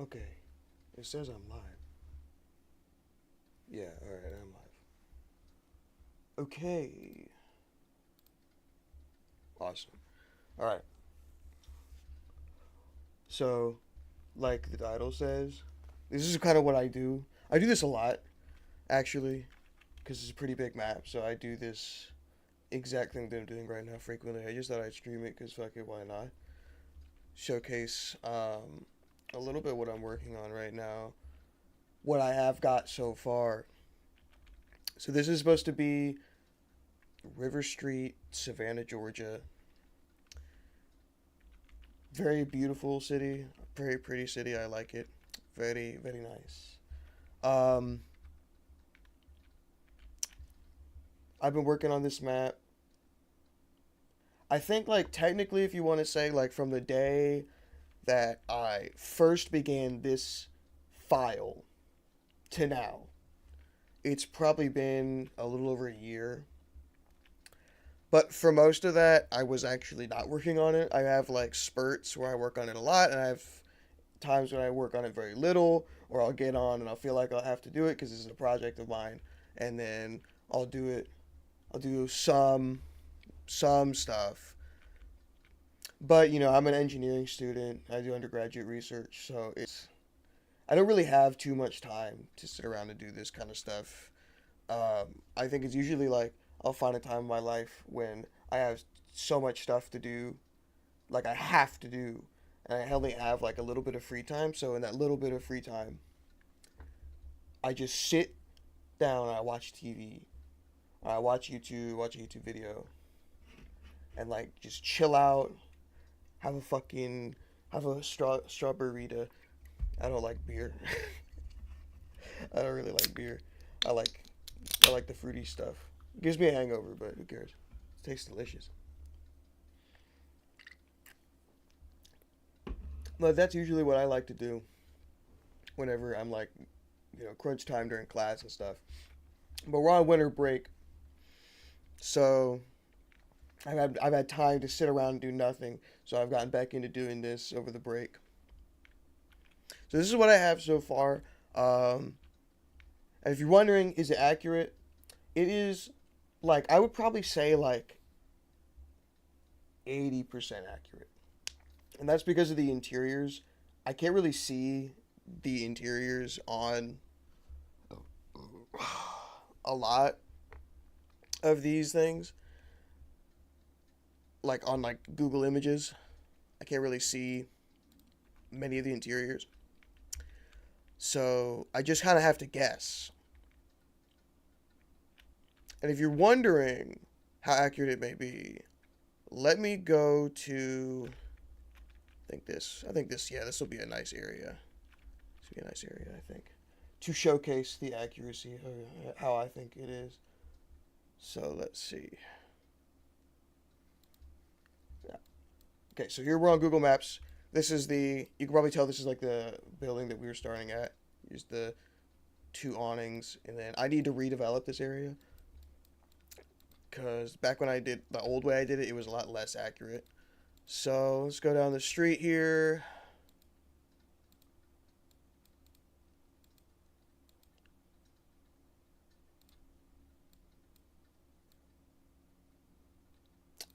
Okay. It says I'm live. Yeah, alright, I'm live. Okay. Awesome. Alright. So, like the title says, this is kind of what I do. I do this a lot, actually, because it's a pretty big map. So I do this exact thing that I'm doing right now frequently. I just thought I'd stream it because fuck it, why not? Showcase a little bit what I'm working on right now, what I have got so far. So this is supposed to be Riverstreet, Savannah, Georgia. Very beautiful city, very pretty city. I like it. Very, very nice. Um, I've been working on this map. I think, like, technically, if you want to say, like, from the day that I first began this file to now, it's probably been a little over a year. But for most of that, I was actually not working on it. I have, like, spurts where I work on it a lot, and I have times when I work on it very little, or I'll get on and I'll feel like I'll have to do it because this is a project of mine, and then I'll do it. I'll do some stuff, but I'm an engineering student. I do undergraduate research, so it's I don't really have too much time to sit around and do this kind of stuff. I think it's usually like I'll find a time in my life when I have so much stuff to do, like I have to do, and I only have like a little bit of free time. So in that little bit of free time, I just sit down and I watch TV. I watch a YouTube video, and like just chill out, have a fucking have a strawberry. I don't like beer. I don't really like beer. I like I like the fruity stuff. It gives me a hangover, but who cares? It tastes delicious. But that's usually what I like to do whenever I'm like, crunch time during class and stuff. But we're on winter break, so I've had time to sit around and do nothing. So I've gotten back into doing this over the break. So this is what I have so far. And if you're wondering, is it accurate? It is, like, I would probably say like 80% accurate. And that's because of the interiors. I can't really see the interiors on a lot of these things, like on like Google Images. I can't really see many of the interiors. So I just kind of have to guess. And if you're wondering how accurate it may be, let me go to I think this, this will be a nice area. This will be a nice area, I think, to showcase the accuracy of how I think it is. So let's see. Yeah. Okay, so here we're on Google Maps. This is you can probably tell this is like the building that we were starting at. Here's the two awnings, and then I need to redevelop this area because back when I did the old way I did it, it was a lot less accurate. So let's go down the street here.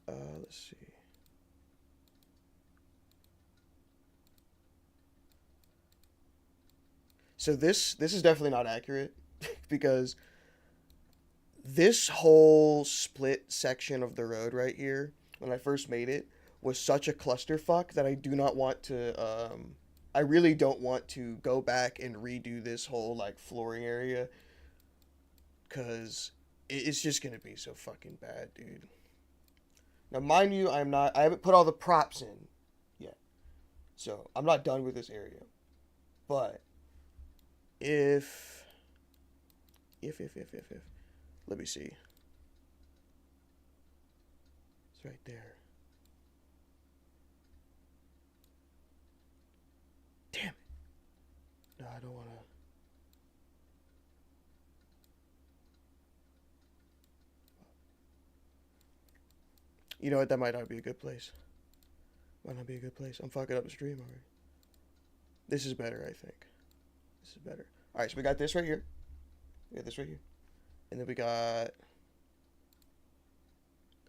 Let's see. So this is definitely not accurate because this whole split section of the road right here, when I first made it, was such a clusterfuck that I do not want to. I really don't want to go back and redo this whole like flooring area because it's just gonna be so fucking bad, dude. Now, mind you, I haven't put all the props in yet, so I'm not done with this area. But if, if, let me see. It's right there. Damn it. No, I don't want to. You know what? That might not be a good place. Might not be a good place. I'm fucking up the stream already. This is better, I think. This is better. All right, so we got this right here. We got this right here. And then we got...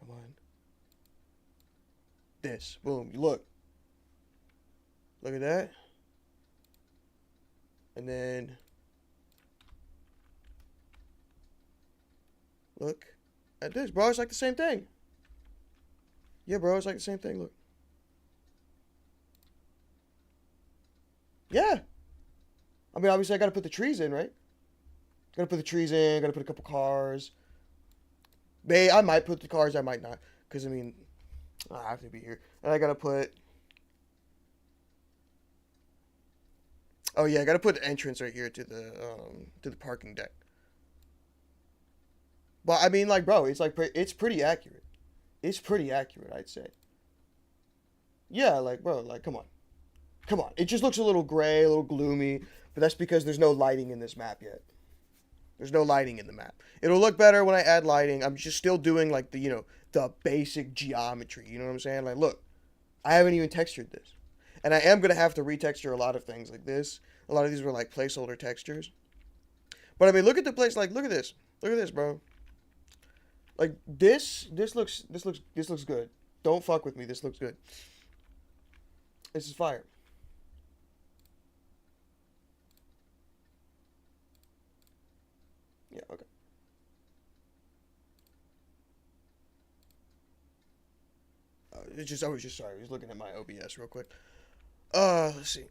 Come on. This. Boom. Look. Look at that. And then... Look at this, bro. It's like the same thing. Yeah, bro. It's like the same thing. Look. Yeah. I mean, obviously, I got to put the trees in, right? Got to put the trees in. Got to put a couple cars. I might put the cars. I might not. Because, I mean, I have to be here. And I got to put... Oh, yeah. I got to put the entrance right here to the parking deck. But, I mean, like, bro, it's like, it's pretty accurate. It's pretty accurate, I'd say. Yeah, like, bro, like, come on. Come on. It just looks a little gray, a little gloomy. But that's because there's no lighting in this map yet. There's no lighting in the map. It'll look better when I add lighting. I'm just still doing, like, the basic geometry. You know what I'm saying? Like, look. I haven't even textured this. And I am going to have to retexture a lot of things like this. A lot of these were, like, placeholder textures. But, I mean, look at the place. Like, look at this. Look at this, bro. Like, this looks good. Don't fuck with me. This looks good. This is fire. Yeah, okay. I was just sorry. I was looking at my OBS real quick. Let's see.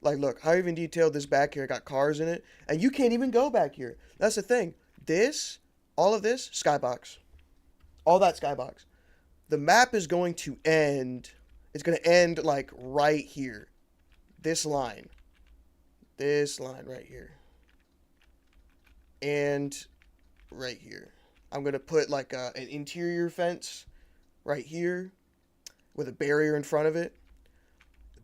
Like, look, how even detailed this back here. Got cars in it. And you can't even go back here. That's the thing. All of this, skybox. All that skybox. The map is going to end. It's going to end, like, right here. This line. This line right here. And right here. I'm going to put, like, an interior fence right here with a barrier in front of it.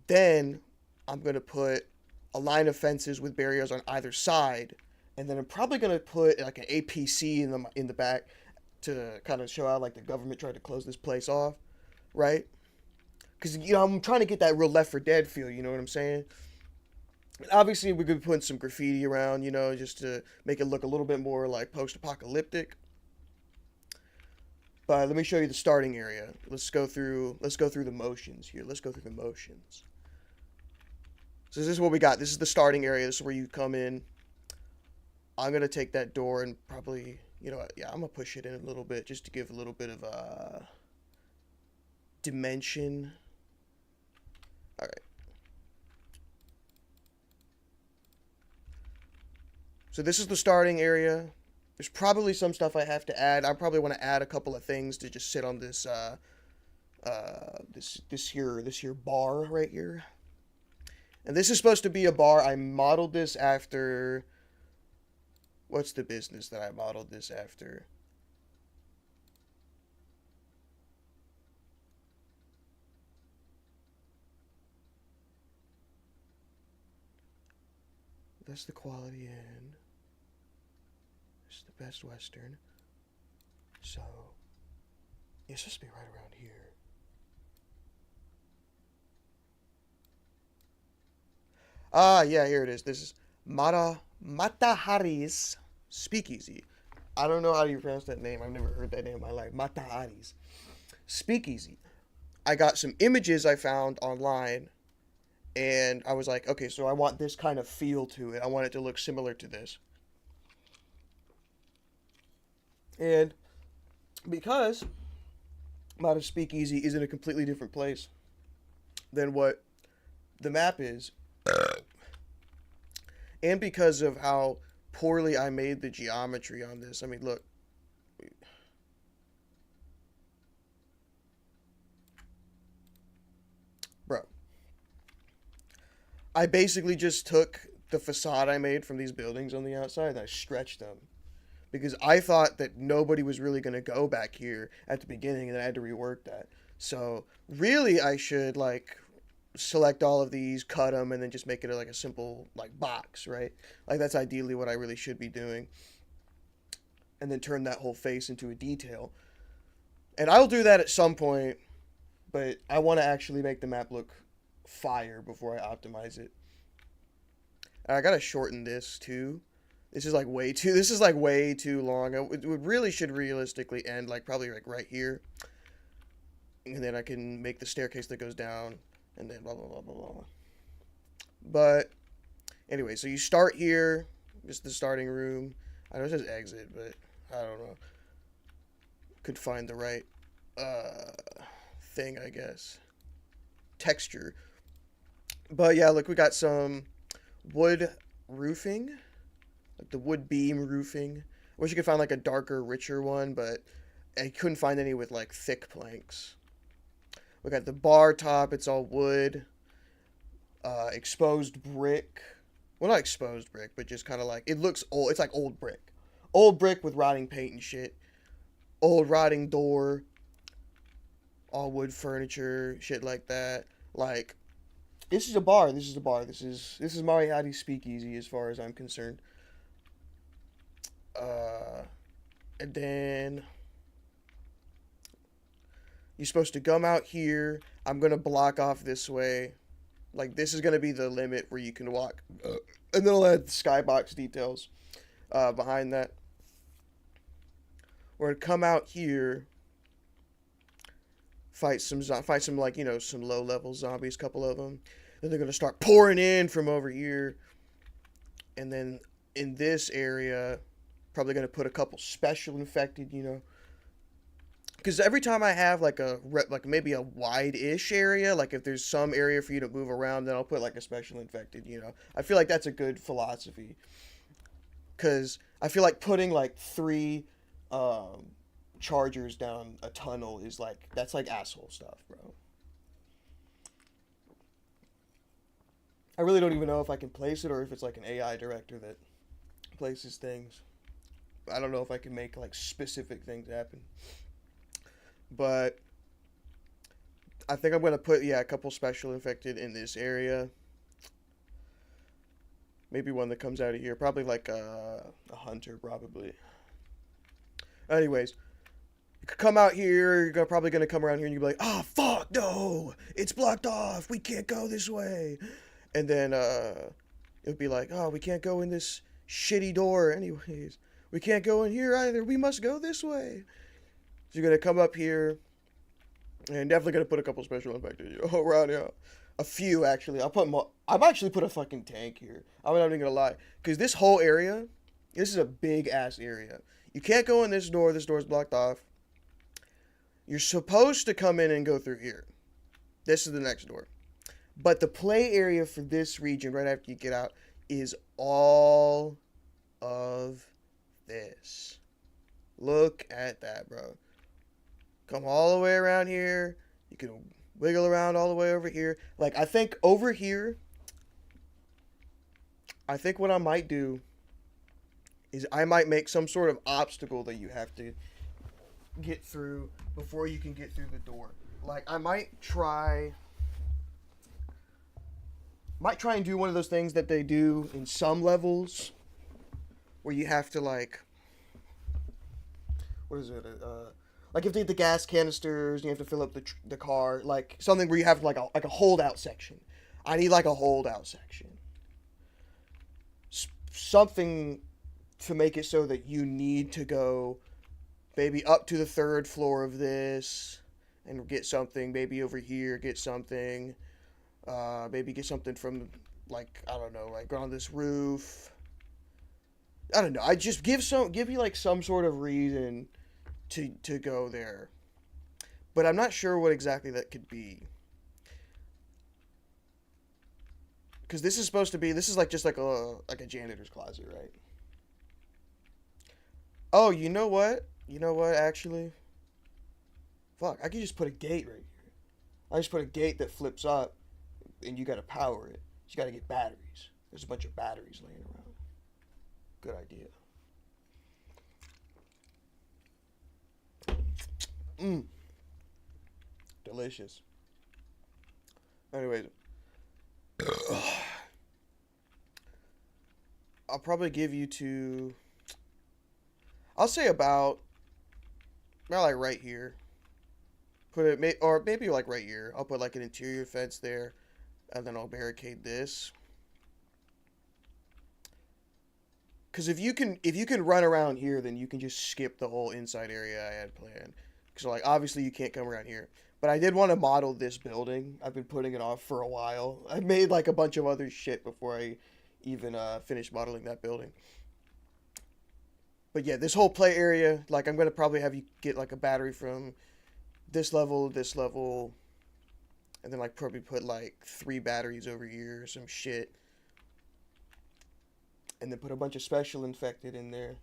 Then I'm going to put a line of fences with barriers on either side. And then I'm probably going to put like an APC in the back to kind of show how like the government tried to close this place off, right? Because, I'm trying to get that real Left 4 Dead feel, you know what I'm saying? And obviously, we're going to be putting some graffiti around, just to make it look a little bit more like post-apocalyptic. But let me show you the starting area. Let's go through the motions here. Let's go through the motions. So this is what we got. This is the starting area. This is where you come in. I'm going to take that door and probably, yeah, I'm going to push it in a little bit just to give a little bit of dimension. All right. So this is the starting area. There's probably some stuff I have to add. I probably want to add a couple of things to just sit on this this here bar right here. And this is supposed to be a bar. I modeled this after... What's the business that I modeled this after? That's the Quality Inn. It's the Best Western. So, it's supposed to be right around here. Yeah, here it is. This is Matahari's Speakeasy. I don't know how you pronounce that name. I've never heard that name in my life. Matahari's Speakeasy. I got some images I found online, and I was like, okay, so I want this kind of feel to it. I want it to look similar to this. And because Mata Speakeasy is in a completely different place than what the map is, and because of how poorly I made the geometry on this. I mean, look. Bro. I basically just took the facade I made from these buildings on the outside and I stretched them. Because I thought that nobody was really going to go back here at the beginning and I had to rework that. So, really, I should, like, select all of these, cut them, and then just make it like a simple like box, right? Like that's ideally what I really should be doing. And then turn that whole face into a detail. And I'll do that at some point, but I want to actually make the map look fire before I optimize it. I gotta shorten this too. This is like way too. This is like way too long. It would really should realistically end like probably like right here, and then I can make the staircase that goes down, and then blah blah blah blah blah. But anyway, so you start here, just the starting room. I know it says exit, but I don't know. Could find the right thing, I guess. Texture. But yeah, look, we got some wood roofing, like the wood beam roofing. I wish you could find like a darker, richer one, but I couldn't find any with like thick planks. We got the bar top, it's all wood. Exposed brick. Well, not exposed brick, but just kind of like, it looks old. It's like old brick. Old brick with rotting paint and shit. Old rotting door. All wood furniture, shit like that. Like, this is a bar. This is a bar. This is Moriarty's Speakeasy as far as I'm concerned. And then you're supposed to come out here. I'm gonna block off this way. Like, this is gonna be the limit where you can walk. And then I'll add skybox details behind that. We're gonna come out here. Fight some like, you know, some low level zombies, couple of them. Then they're gonna start pouring in from over here, and then in this area, probably gonna put a couple special infected, you know, because every time I have like maybe a wide-ish area, like if there's some area for you to move around, then I'll put like a special infected, you know. I feel like that's a good philosophy, because I feel like putting like 3 chargers down a tunnel is like, that's like asshole stuff, bro. I really don't even know if I can place it or if it's like an AI director that places things. I don't know if I can make like specific things happen. But I think I'm going to put, yeah, a couple special infected in this area. Maybe one that comes out of here. Probably like a hunter, probably. Anyways, you could come out here. You're probably going to come around here and you'll be like, oh, fuck, no. It's blocked off. We can't go this way. And then it'll be like, oh, we can't go in this shitty door anyways. We can't go in here either. We must go this way. So you're going to come up here. And definitely going to put a couple special infected around here. A few, actually. I've actually put a fucking tank here. I'm not even going to lie. Because this whole area, this is a big-ass area. You can't go in this door. This door's blocked off. You're supposed to come in and go through here. This is the next door. But the play area for this region, right after you get out, is all of this. Look at that, bro. Come all the way around here. You can wiggle around all the way over here. Like, I think over here, I think what I might do is I might make some sort of obstacle that you have to get through before you can get through the door. Like, I might try and do one of those things that they do in some levels where you have to, like, what is it? Like, if they get the gas canisters and you have to fill up the car, like something where you have like a holdout section. I need like a holdout section. Something to make it so that you need to go maybe up to the 3rd floor of this and get something, maybe over here get something. Maybe get something from, like, I don't know, like on this roof. I don't know. I just give you like some sort of reason to go there. But I'm not sure what exactly that could be. Because this is like just like a janitor's closet, right? Oh, you know what? Actually, fuck, I could just put a gate right here. I just put a gate that flips up. And you gotta power it. You gotta get batteries. There's a bunch of batteries laying around. Good idea. Delicious. Anyways. I'll probably give you to... I'll say about like right here. Put it, or maybe like right here. I'll put like an interior fence there. And then I'll barricade this. Because if you can run around here, then you can just skip the whole inside area I had planned. Because like obviously you can't come around here. But I did want to model this building. I've been putting it off for a while. I made like a bunch of other shit before I even finished modeling that building. But yeah, this whole play area, like I'm gonna probably have you get like a battery from this level, and then like probably put like 3 batteries over here or some shit, and then put a bunch of special infected in there,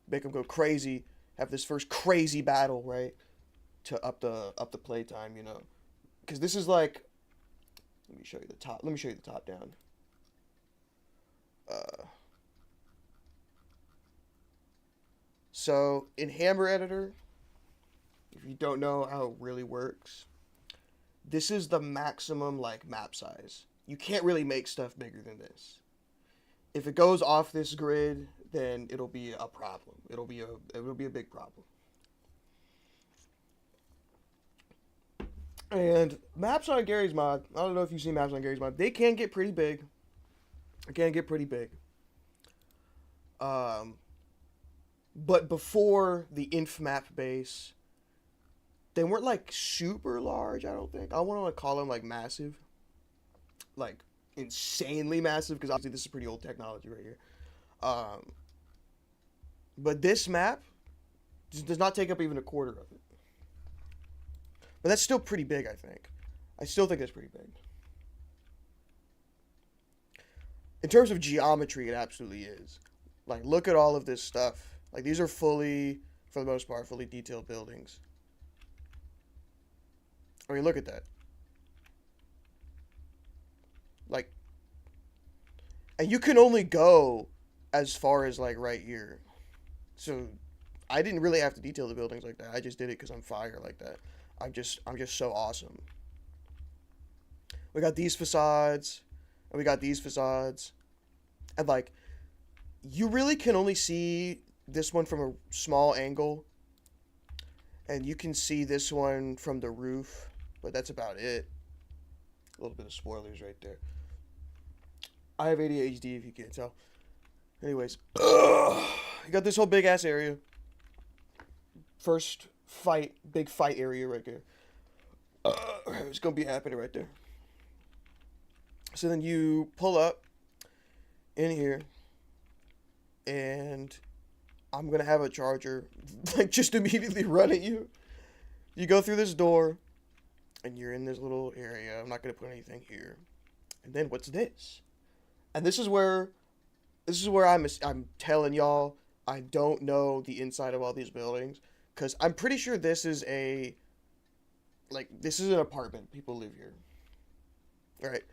make them go crazy, have this first crazy battle, right, to up the playtime, you know, because this is like, let me show you the top. Let me show you the top down. So in Hammer Editor, if you don't know how it really works, this is the maximum like map size. You can't really make stuff bigger than this. If it goes off this grid, then it'll be a problem. It'll be a big problem. And maps on Gary's mod, I don't know if you've seen maps on Gary's mod, they can get pretty big. They can get pretty big. But before the inf map base, they weren't like super large, I don't think. I want to like call them like massive. Like insanely massive, because obviously this is pretty old technology right here. But this map just does not take up even a quarter of it. But that's still pretty big, I think. I still think that's pretty big. In terms of geometry, it absolutely is. Like, look at all of this stuff. Like, these are fully, for the most part, fully detailed buildings. I mean, look at that. Like, and you can only go as far as, like, right here. So, I didn't really have to detail the buildings like that. I just did it because I'm fire like that. I'm just so awesome. We got these facades, and we got these facades. And, like, you really can only see this one from a small angle. And you can see this one from the roof. But that's about it. A little bit of spoilers right there. I have ADHD if you can't tell. Anyways. You got this whole big ass area. First fight, big fight area right there. It's gonna be happening right there. So then you pull up in here, and I'm gonna have a charger like just immediately run at you. You go through this door, and you're in this little area. I'm not gonna put anything here. And then what's this? And this is where I'm telling y'all I don't know the inside of all these buildings. Because I'm pretty sure this is an apartment. People live here. Right?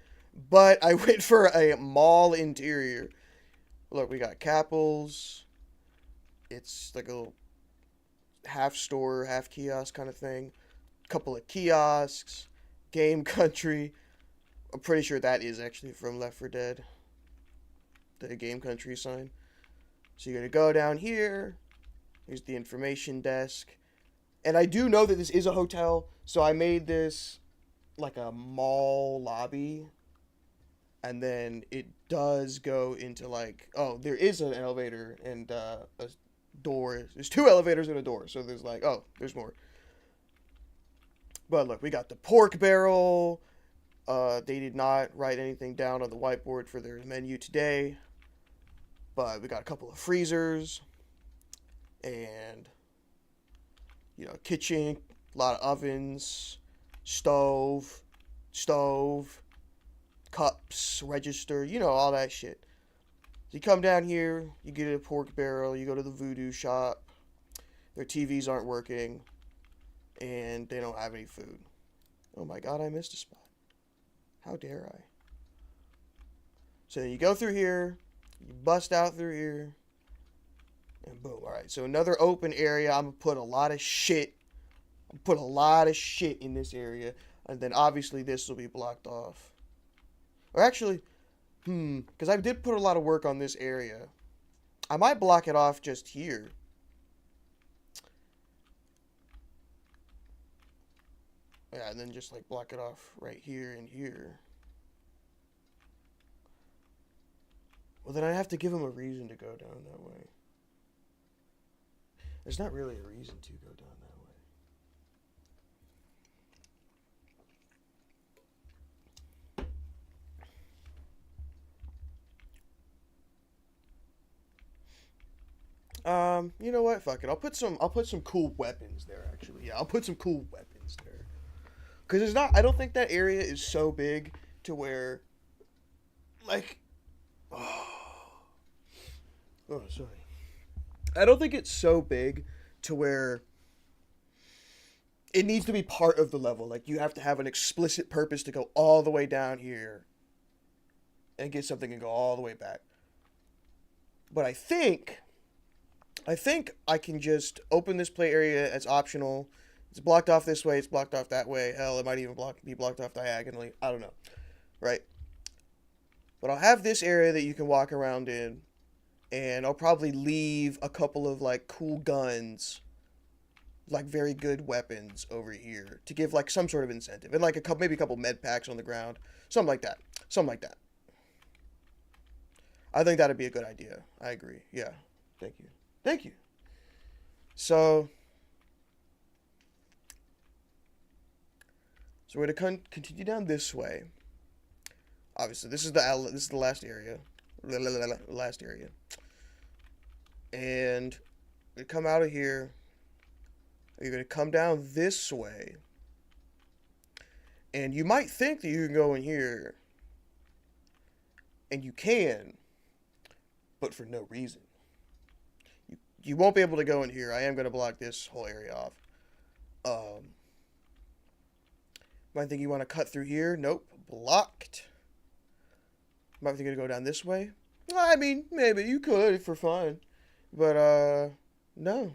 But I went for a mall interior. Look, we got Capitals. It's like a little half store, half kiosk kind of thing. Couple of kiosks. Game Country. I'm pretty sure that is actually from Left 4 Dead. The Game Country sign. So you're going to go down here. Here's the information desk. And I do know that this is a hotel, so I made this like a mall lobby. And then it does go into like, oh, there is an elevator and a door. There's 2 elevators and a door, so there's like, oh, there's more. But look, we got the pork barrel. They did not write anything down on the whiteboard for their menu today. But we got a couple of freezers. And, you know, kitchen, a lot of ovens, stove, cups, register, you know, all that shit. So you come down here, you get a pork barrel, you go to the voodoo shop, their TVs aren't working, and they don't have any food. Oh my god, I missed a spot. How dare I? So then you go through here, you bust out through here, and boom. Alright, so another open area. I'm going to put a lot of shit. In this area. And then obviously this will be blocked off. Or actually, because I did put a lot of work on this area. I might block it off just here. Yeah, and then just like block it off right here and here. Well, then I have to give him a reason to go down that way. There's not really a reason to go down that way. You know what? Fuck it. I'll put some cool weapons there. Actually, yeah, I'll put some cool weapons there. Cause it's not. I don't think that area is so big to where, like, oh, sorry. I don't think it's so big to where it needs to be part of the level. Like, you have to have an explicit purpose to go all the way down here and get something and go all the way back. But I think I can just open this play area as optional. It's blocked off this way, it's blocked off that way. Hell, it might even be blocked off diagonally. I don't know. Right? But I'll have this area that you can walk around in. And I'll probably leave a couple of, like, cool guns, like, very good weapons over here to give, like, some sort of incentive. And, like, maybe a couple med packs on the ground. Something like that. Something like that. I think that'd be a good idea. I agree. Yeah. Thank you. Thank you. So we're going to continue down this way. Obviously, this is the last area. Last area. And we come out of here. You're going to come down this way. And you might think that you can go in here. And you can. But for no reason. You won't be able to go in here. I am going to block this whole area off. Might think you want to cut through here. Nope. Blocked. Might think you're going to go down this way. I mean, maybe you could for fun. But, no.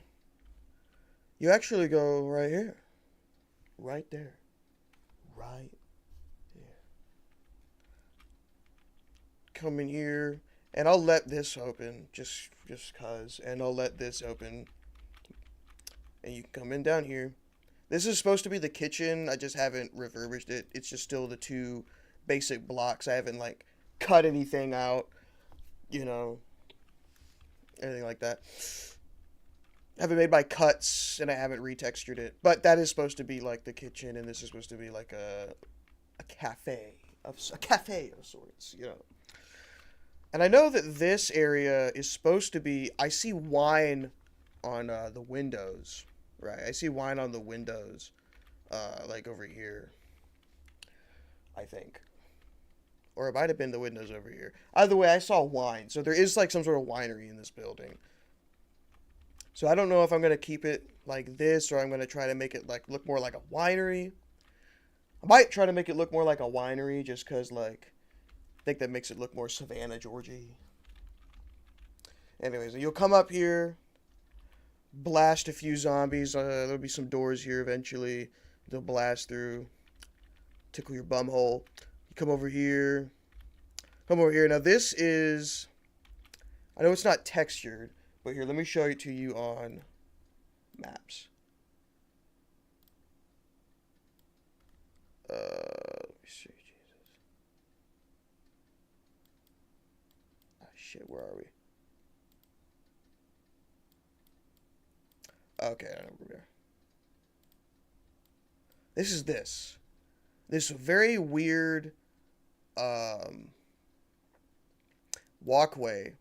You actually go right here. Right there. Right there. Come in here. And I'll let this open. Just cause. And I'll let this open. And you can come in down here. This is supposed to be the kitchen. I just haven't refurbished it. It's just still the two basic blocks. I haven't, like, cut anything out. You know. Anything like that. I haven't made my cuts, and I haven't retextured it. But that is supposed to be, like, the kitchen, and this is supposed to be, like, a cafe of sorts, you know. And I know that this area is supposed to be... I see wine on the windows, right? I see wine on the windows, like, over here, I think. Or it might have been the windows over here. Either way, I saw wine. So there is, like, some sort of winery in this building. So I don't know if I'm going to keep it like this, or I'm going to try to make it, like, look more like a winery. I might try to make it look more like a winery, just because, like, I think that makes it look more Savannah, Georgia-y. Anyways, you'll come up here, blast a few zombies. There'll be some doors here eventually. They'll blast through, tickle your bum hole. You come over here. Come over here. Now this is, I know it's not textured, but here, let me show it to you on maps. Let me see, Jesus. Ah, shit, where are we? Okay, I know where we are. This is this. This very weird, walkway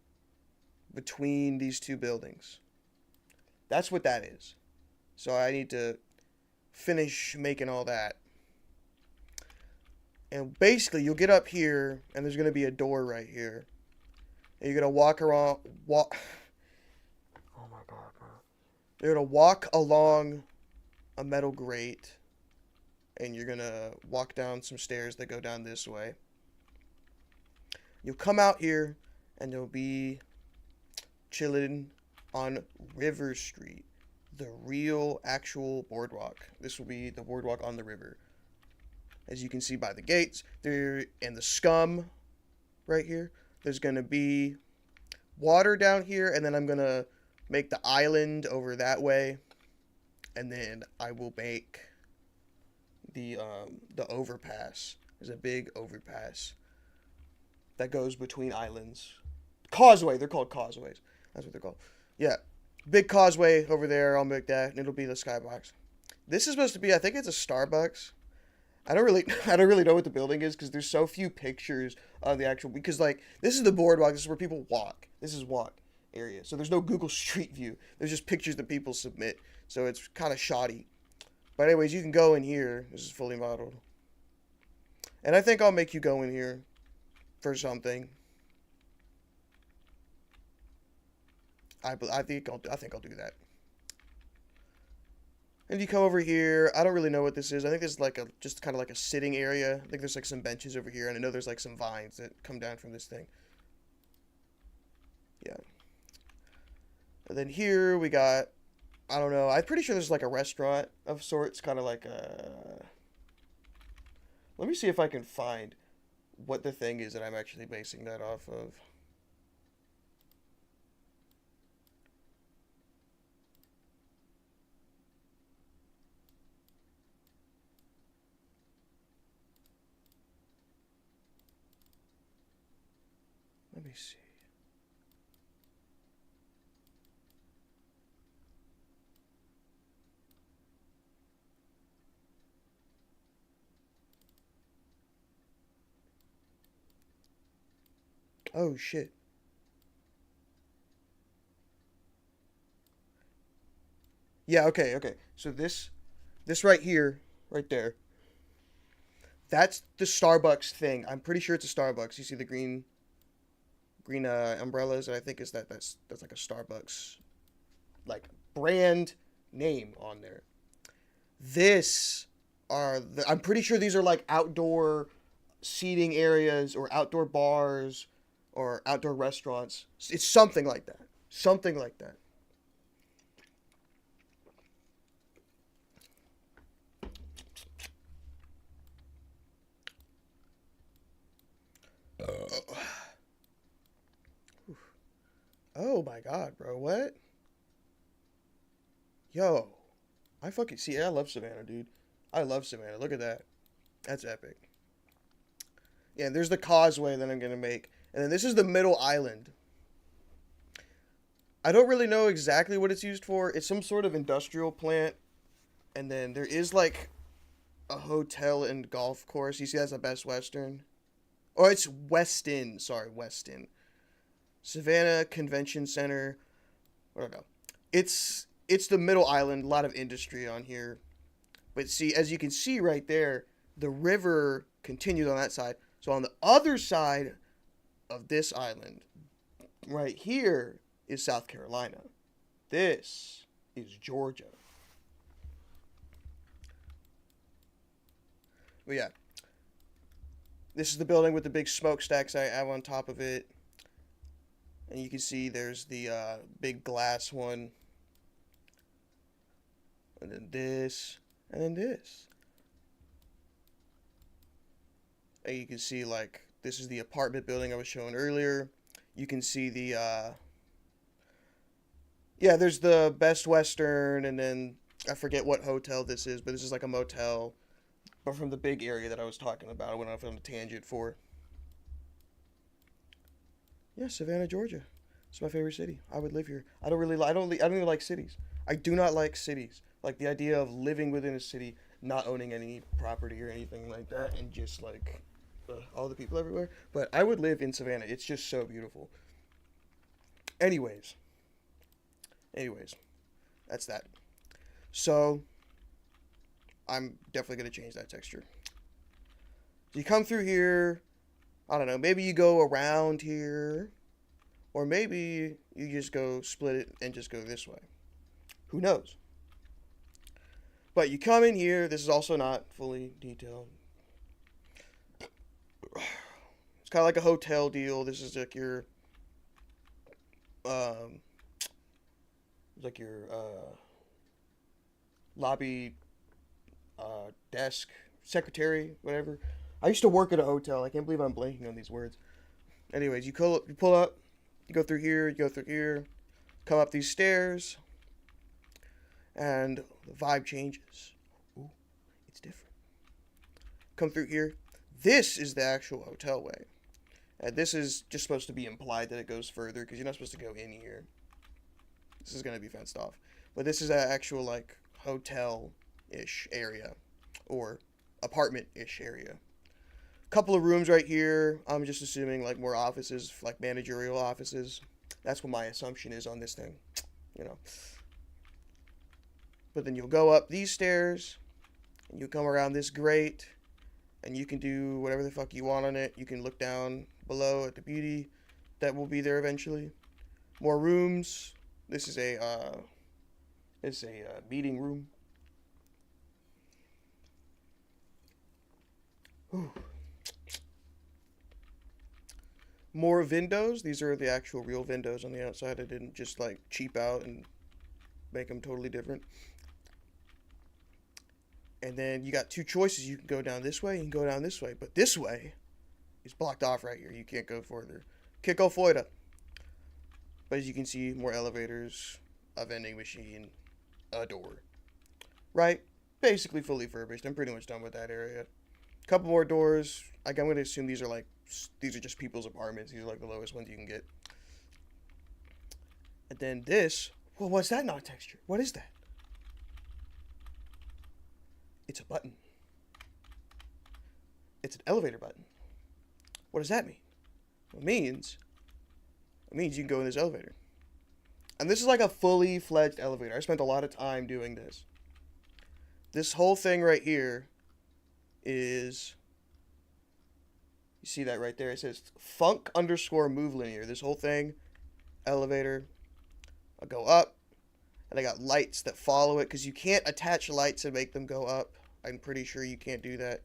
between these two buildings. That's what that is. So I need to finish making all that. And basically, you'll get up here, and there's going to be a door right here. And you're going to walk around, Oh my God, bro. You're going to walk along a metal grate, and you're going to walk down some stairs that go down this way. You'll come out here, and you'll be chilling on Riverstreet, the real, actual boardwalk. This will be the boardwalk on the river. As you can see by the gates, there and the scum right here, there's going to be water down here, and then I'm going to make the island over that way, and then I will make the overpass. There's a big overpass that goes between islands. Causeway. They're called causeways. That's what they're called. Yeah. Big causeway over there. I'll make that, and it'll be the skybox. This is supposed to be, I think it's a Starbucks. I don't really know what the building is because there's so few pictures of the actual. Because like this is the boardwalk. This is where people walk. This is walk area. So there's no Google Street View. There's just pictures that people submit. So it's kind of shoddy. But anyways, you can go in here. This is fully modeled. And I think I'll make you go in here for something. I think I'll do that. And you come over here. I don't really know what this is. I think this is like just kind of like a sitting area. I think there's like some benches over here, and I know there's like some vines that come down from this thing. Yeah. And then here we got, I don't know. I'm pretty sure there's like a restaurant of sorts, kind of like a. Let me see if I can find what the thing is that I'm actually basing that off of. Let me see. Oh shit. Yeah, okay. So this right here, right there. That's the Starbucks thing. I'm pretty sure it's a Starbucks. You see the green umbrellas, and I think is that's like a Starbucks like brand name on there. This I'm pretty sure these are like outdoor seating areas or outdoor bars or outdoor restaurants. It's something like that. Something like that. Oh my god, bro. What? Yo. I fucking see. I love Savannah, dude. I love Savannah. Look at that. That's epic. Yeah, there's the causeway that I'm going to make. And then this is the middle island. I don't really know exactly what it's used for. It's some sort of industrial plant. And then there is like a hotel and golf course. You see that's a Best Western. Oh, it's Westin. Sorry, Westin. Savannah Convention Center. I don't know. It's the middle island. A lot of industry on here. But see, as you can see right there, the river continues on that side. So on the other side of this island, right here, is South Carolina. This is Georgia. But yeah. This is the building with the big smokestacks I have on top of it. And you can see there's the big glass one. And then this. And then this. And you can see, like, this is the apartment building I was showing earlier. You can see the, yeah, there's the Best Western, and then I forget what hotel this is, but this is like a motel. But from the big area that I was talking about, I went off on a tangent for. Yeah, Savannah, Georgia. It's my favorite city. I would live here. I don't even like cities. I do not like cities. Like the idea of living within a city, not owning any property or anything like that, and just like all the people everywhere. But I would live in Savannah. It's just so beautiful. Anyways, that's that. So I'm definitely going to change that texture. You come through here, I don't know, maybe you go around here, or maybe you just go split it and just go this way. Who knows? But you come in here, this is also not fully detailed. It's kind of like a hotel deal. This is like your, lobby, desk, secretary, whatever. I used to work at a hotel. I can't believe I'm blanking on these words. Anyways, you pull up, you go through here, come up these stairs, and the vibe changes. Ooh, it's different. Come through here. This is the actual hotel way. This is just supposed to be implied that it goes further because you're not supposed to go in here. This is going to be fenced off. But this is an actual, like, hotel-ish area. Or apartment-ish area. Couple of rooms right here. I'm just assuming, like, more offices, like managerial offices. That's what my assumption is on this thing. You know. But then you'll go up these stairs. And you'll come around this grate. And you can do whatever the fuck you want on it. You can look down below at the beauty that will be there eventually. More rooms. This is a meeting room. Whew. More windows. These are the actual real windows on the outside. I didn't just like cheap out and make them totally different. And then you got two choices. You can go down this way, you can go down this way. But this way is blocked off right here. You can't go further. Can't go further. But as you can see, more elevators, a vending machine, a door. Right? Basically fully furnished. I'm pretty much done with that area. Couple more doors. Like, I'm going to assume these are just people's apartments. These are like the lowest ones you can get. And then this. Well, what's that not texture? What is that? It's a button. It's an elevator button. What does that mean? It means you can go in this elevator. And this is like a fully fledged elevator. I spent a lot of time doing this. This whole thing right here is, you see that right there? It says func_move linear. This whole thing, elevator. I'll go up, and I got lights that follow it, because you can't attach lights and make them go up. I'm pretty sure you can't do that.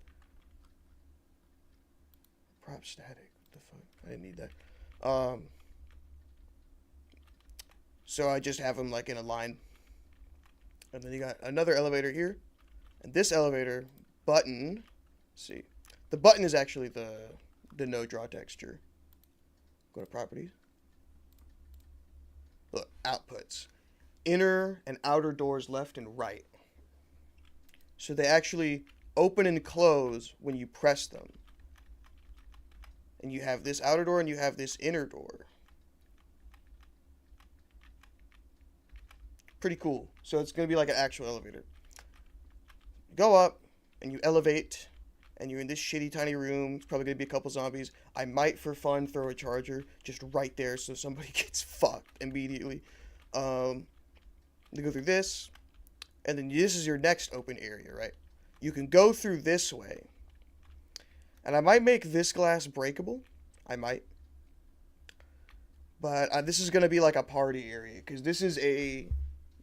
Prop static. What the fuck? I didn't need that. So I just have them like in a line. And then you got another elevator here. And this elevator button, let's see. The button is actually the no draw texture. Go to properties. Look, outputs. Inner and outer doors left and right. So they actually open and close when you press them. And you have this outer door and you have this inner door. Pretty cool. So it's going to be like an actual elevator. You go up and you elevate and you're in this shitty tiny room. It's probably going to be a couple zombies. I might for fun throw a charger just right there so somebody gets fucked immediately. You go through this, and then this is your next open area, right? You can go through this way. And I might make this glass breakable. I might. But this is going to be like a party area, because this is a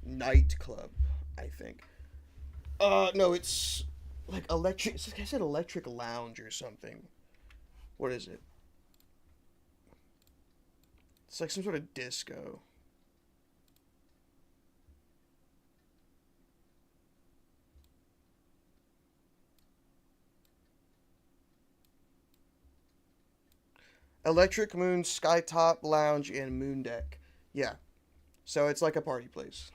nightclub, I think. No, it's like electric. I said electric lounge or something. What is it? It's like some sort of disco. Electric Moon, Skytop Lounge, and Moon Deck. Yeah. So it's like a party place.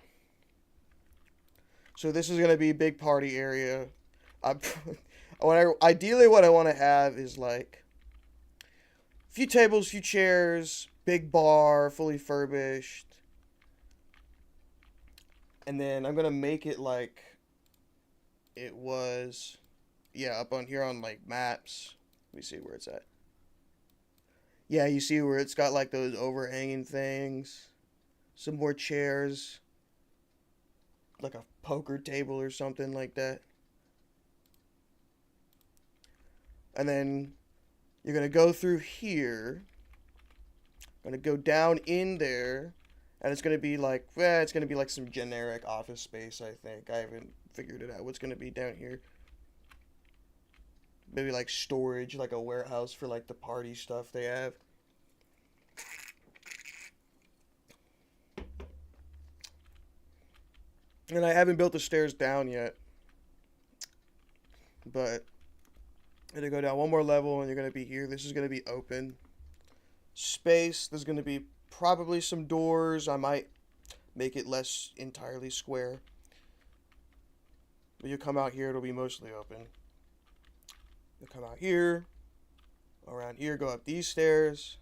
So this is going to be a big party area. Ideally what I want to have is like a few tables, few chairs, big bar, fully furnished. And then I'm going to make it like it was, yeah, up on here on like maps. Let me see where it's at. Yeah, you see where it's got like those overhanging things. Some more chairs. Like a poker table or something like that. And then you're going to go through here. Going to go down in there. And it's going to be like, it's going to be like some generic office space, I think. I haven't figured it out. What's going to be down here? Maybe like storage, like a warehouse for like the party stuff they have. And I haven't built the stairs down yet. But I'm going to go down one more level and you're going to be here. This is going to be open space. There's going to be probably some doors. I might make it less entirely square. But you come out here, it'll be mostly open. You come out here. around here, go up these stairs,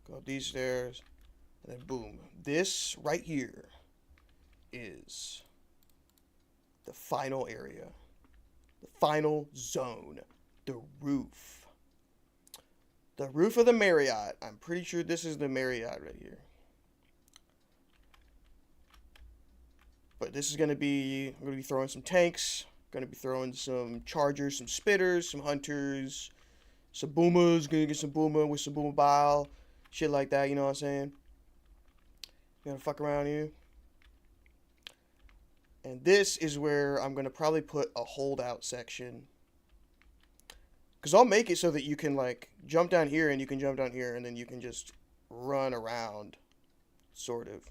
and then boom. This right here is the final area, the final zone, the roof. The roof of the Marriott. I'm pretty sure this is the Marriott right here. But this is going to be, I'm going to be throwing some tanks, going to be throwing some chargers, some spitters, some hunters, some boomers, going to get some boomer with some boomer bile, shit like that, you know what I'm saying? Gonna fuck around here. And this is where I'm going to probably put a holdout section. Because I'll make it so that you can, like, jump down here and you can jump down here and then you can just run around, sort of.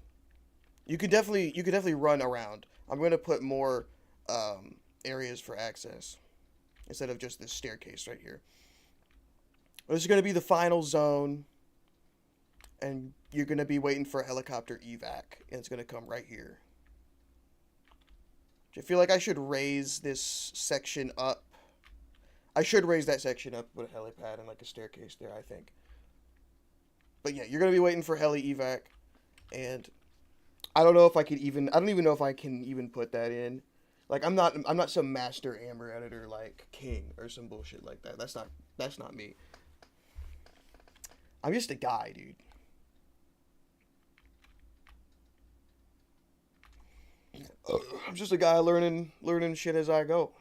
You could definitely run around. I'm going to put more areas for access instead of just this staircase right here. This is going to be the final zone, and you're going to be waiting for a helicopter evac, and it's going to come right here. I feel like I should raise this section up. I should raise that section up with a helipad and like a staircase there, I think. But yeah, you're going to be waiting for heli evac, and I don't know if I could even, I don't even know if I can even put that in. Like, I'm not some master Amber editor like King or some bullshit like that. That's not me. I'm just a guy, dude. I'm just a guy learning shit as I go.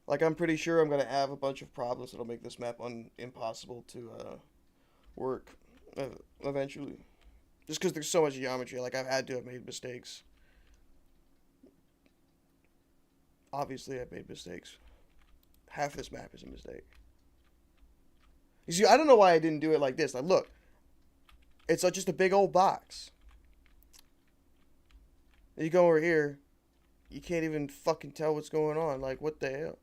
Like, I'm pretty sure I'm gonna have a bunch of problems that'll make this map impossible to work eventually. Just because there's so much geometry, like, I've had to have made mistakes. Obviously, I've made mistakes. Half this map is a mistake. You see, I don't know why I didn't do it like this. Like, look. It's just a big old box. And you go over here, you can't even fucking tell what's going on. Like, what the hell?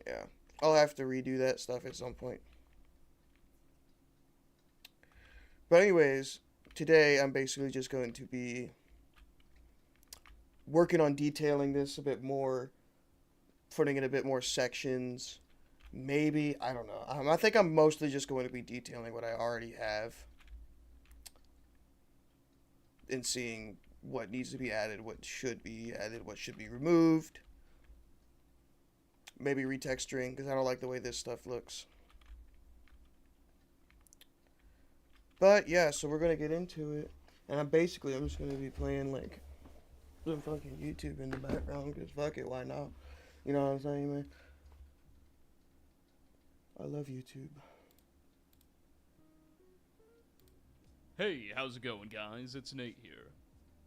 Yeah. I'll have to redo that stuff at some point. But anyways, today I'm basically just going to be working on detailing this a bit more, putting in a bit more sections. Maybe, I don't know. I think I'm mostly just going to be detailing what I already have and seeing what needs to be added, what should be added, what should be removed. Maybe retexturing, because I don't like the way this stuff looks. But yeah, so we're gonna get into it, and I'm just gonna be playing like some fucking YouTube in the background, because fuck it, why not? You know what I'm saying, man? I love YouTube. Hey, how's it going, guys? It's Nate here.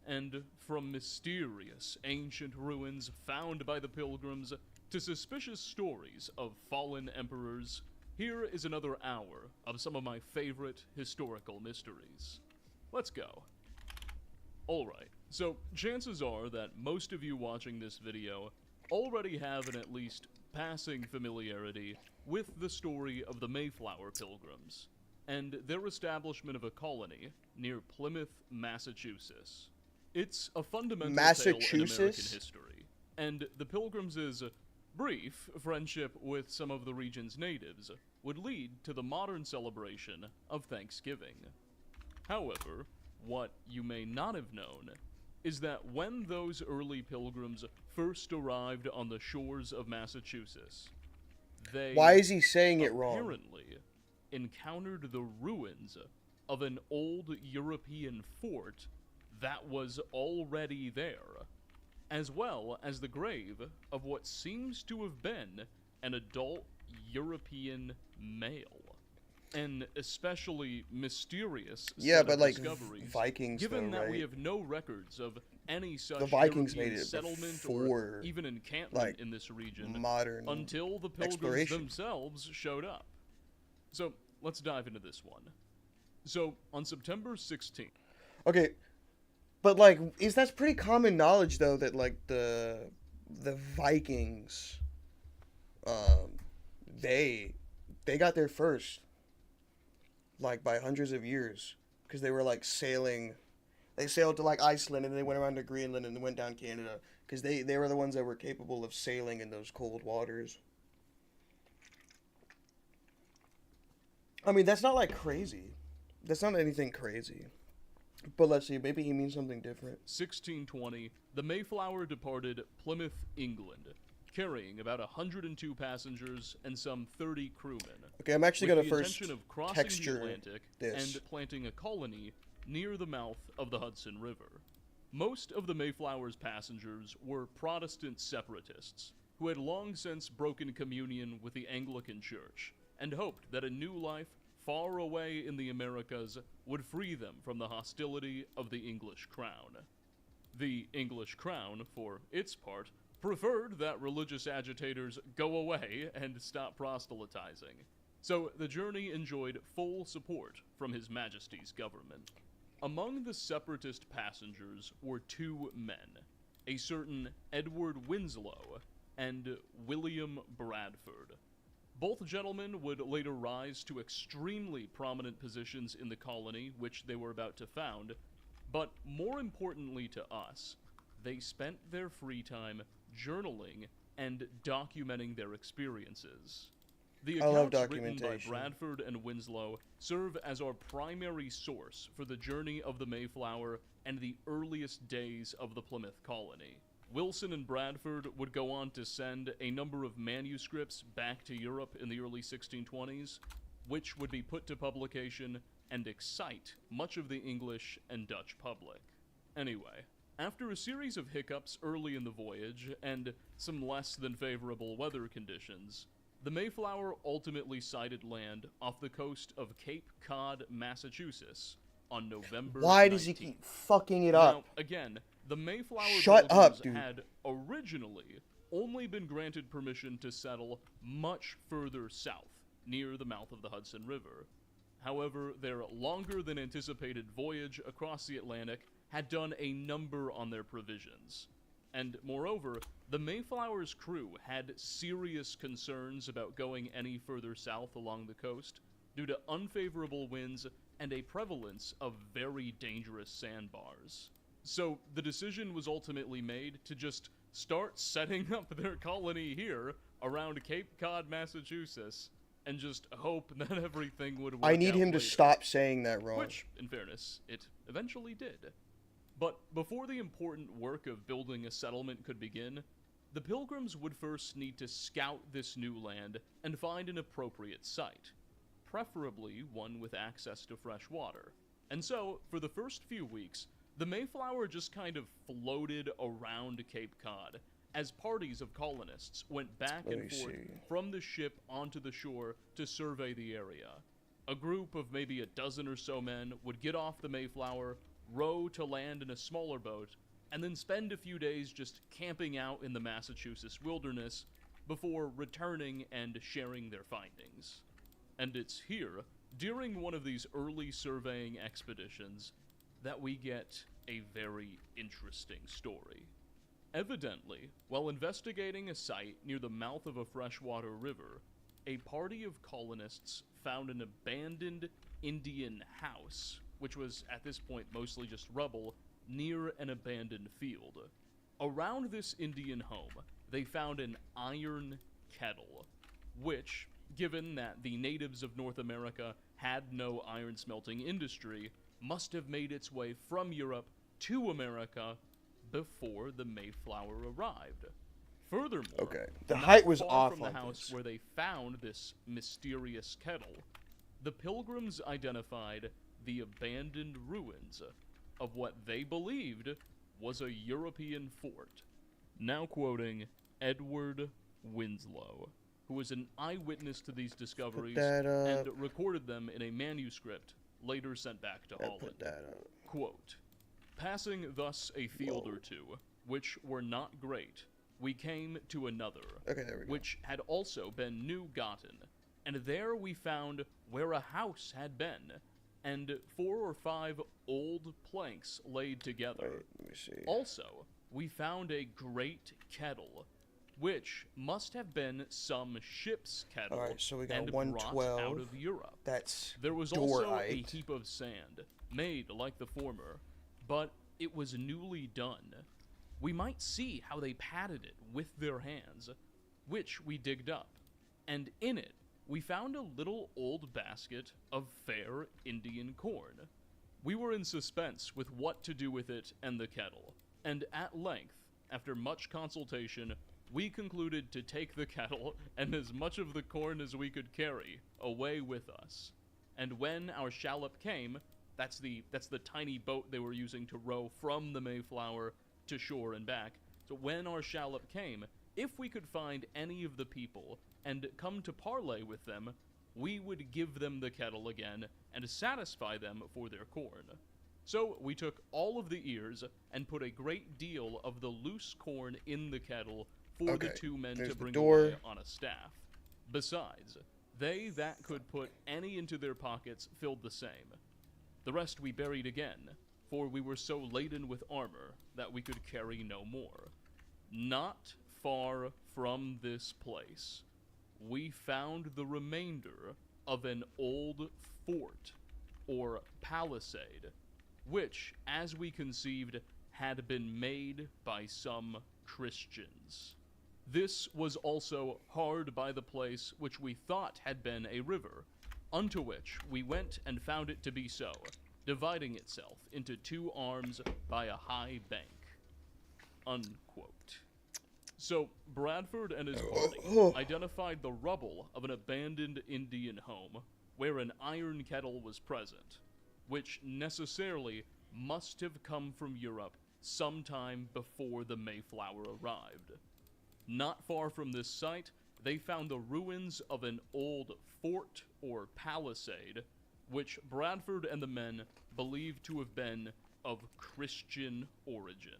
And from mysterious ancient ruins found by the pilgrims to suspicious stories of fallen emperors, here is another hour of some of my favorite historical mysteries. Let's go. Alright, so chances are that most of you watching this video already have an at least passing familiarity with the story of the Mayflower Pilgrims and their establishment of a colony near Plymouth, Massachusetts. It's a fundamental tale in American history, and the Pilgrims' brief friendship with some of the region's natives would lead to the modern celebration of Thanksgiving. However, what you may not have known is that when those early pilgrims first arrived on the shores of Massachusetts, they Why is he saying it wrong? Apparently encountered the ruins of an old European fort that was already there, as well as the grave of what seems to have been an adult European male. An especially mysterious set of discoveries, Vikings, given though, that right? we have no records of any such The Vikings European made it settlement before, or even encampment in this region modern until the pilgrims themselves showed up. So let's dive into this one. So on September 16th. Okay, but like, that's pretty common knowledge though that like the Vikings, they got there first, like by hundreds of years, because they were like sailing. They sailed to like Iceland and they went around to Greenland and went down Canada, because they were the ones that were capable of sailing in those cold waters. I mean, that's not like crazy. That's not anything crazy. But let's see, maybe he means something different. 1620, the Mayflower departed Plymouth, England, carrying about 102 passengers and some 30 crewmen. Okay, I'm actually with gonna the first intention of crossing texture the Atlantic this. and planting a colony near the mouth of the Hudson River. Most of the Mayflower's passengers were Protestant separatists who had long since broken communion with the Anglican Church and hoped that a new life far away in the Americas would free them from the hostility of the English crown. The English crown, for its part, preferred that religious agitators go away and stop proselytizing, so the journey enjoyed full support from His Majesty's government. Among the separatist passengers were two men, a certain Edward Winslow and William Bradford. Both gentlemen would later rise to extremely prominent positions in the colony which they were about to found, but more importantly to us, they spent their free time journaling and documenting their experiences. The I love accounts written by documentation. Bradford and Winslow serve as our primary source for the journey of the Mayflower and the earliest days of the Plymouth colony. Wilson and Bradford would go on to send a number of manuscripts back to Europe in the early 1620s, which would be put to publication and excite much of the English and Dutch public. Anyway, after a series of hiccups early in the voyage and some less than favorable weather conditions, the Mayflower ultimately sighted land off the coast of Cape Cod, Massachusetts on November 19th. Why does he keep fucking it up? Now, again, the Mayflower Shut up, Pilgrims dude. had originally only been granted permission to settle much further south, near the mouth of the Hudson River. However, their longer than anticipated voyage across the Atlantic had done a number on their provisions. And moreover, the Mayflower's crew had serious concerns about going any further south along the coast due to unfavorable winds and a prevalence of very dangerous sandbars. So the decision was ultimately made to just start setting up their colony here around Cape Cod, Massachusetts, and just hope that everything would work I need out him to later. stop saying that wrong. Which, in fairness, it eventually did. But before the important work of building a settlement could begin, the Pilgrims would first need to scout this new land and find an appropriate site, preferably one with access to fresh water. And so, for the first few weeks, the Mayflower just kind of floated around Cape Cod as parties of colonists went back Let and me forth see. from the ship onto the shore to survey the area. A group of maybe a dozen or so men would get off the Mayflower, row to land in a smaller boat, and then spend a few days just camping out in the Massachusetts wilderness before returning and sharing their findings. And it's here, during one of these early surveying expeditions, that we get a very interesting story. Evidently, while investigating a site near the mouth of a freshwater river, a party of colonists found an abandoned Indian house, which was at this point mostly just rubble, near an abandoned field. Around this Indian home, they found an iron kettle, which, given that the natives of North America had no iron smelting industry, must have made its way from Europe to America before the Mayflower arrived. Furthermore, Okay, the not height was far off from the on house this. where they found this mysterious kettle, the Pilgrims identified the abandoned ruins of what they believed was a European fort. Now quoting Edward Winslow, who was an eyewitness to these discoveries that and up. recorded them in a manuscript later sent back to I Holland. put that up. Quote, "Passing thus a field or two, which were not great, we came to another, Okay, there we go. which had also been new gotten, and there we found where a house had been, and 4 or 5 old planks laid together. Wait, let me see. Also, we found a great kettle, which must have been some ship's kettle Alright, so we got and brought out 112. of Europe. That's There was also a Dorite. heap of sand, made like the former, but it was newly done. We might see how they patted it with their hands, which we digged up, and in it we found a little old basket of fair Indian corn. We were in suspense with what to do with it and the kettle, and at length, after much consultation, we concluded to take the kettle and as much of the corn as we could carry away with us. And when our shallop came, that's the tiny boat they were using to row from the Mayflower to shore and back. So when our shallop came, if we could find any of the people and come to parley with them, we would give them the kettle again and satisfy them for their corn. So we took all of the ears and put a great deal of the loose corn in the kettle for the two men to bring away on a staff. Besides, they that could put any into their pockets filled the same. The rest we buried again, for we were so laden with armor that we could carry no more. Not far from this place, we found the remainder of an old fort, or palisade, which, as we conceived, had been made by some Christians. This was also hard by the place which we thought had been a river, unto which we went and found it to be so, dividing itself into two arms by a high bank. Unquote. So, Bradford and his party identified the rubble of an abandoned Indian home, where an iron kettle was present, which necessarily must have come from Europe sometime before the Mayflower arrived. Not far from this site, they found the ruins of an old fort or palisade, which Bradford and the men believed to have been of Christian origin.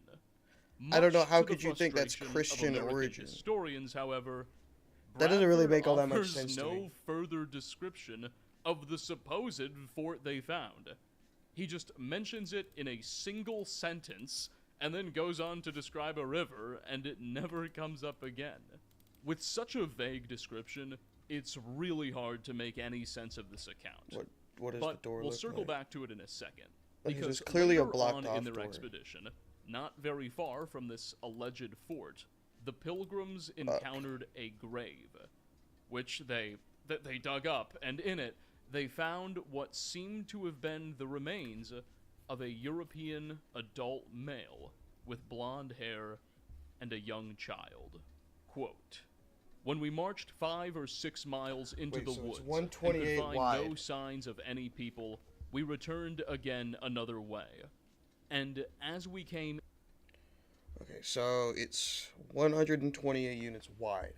I don't know, how could you think that's Christian origin? Historians, however, that doesn't really make all that much sense to me. No further description of the supposed fort they found. He just mentions it in a single sentence, and then goes on to describe a river, and it never comes up again. With such a vague description, it's really hard to make any sense of this account. What does the door look like? We'll circle back to it in a second. Because it's clearly a later blocked on off in their door. expedition, not very far from this alleged fort, the pilgrims encountered a grave, which they dug up, and in it they found what seemed to have been the remains of a European adult male with blonde hair and a young child. Quote, "When we marched 5 or 6 miles into the woods and could find no signs of any people, we returned again another way. And as we came..." Okay, so it's 128 units wide.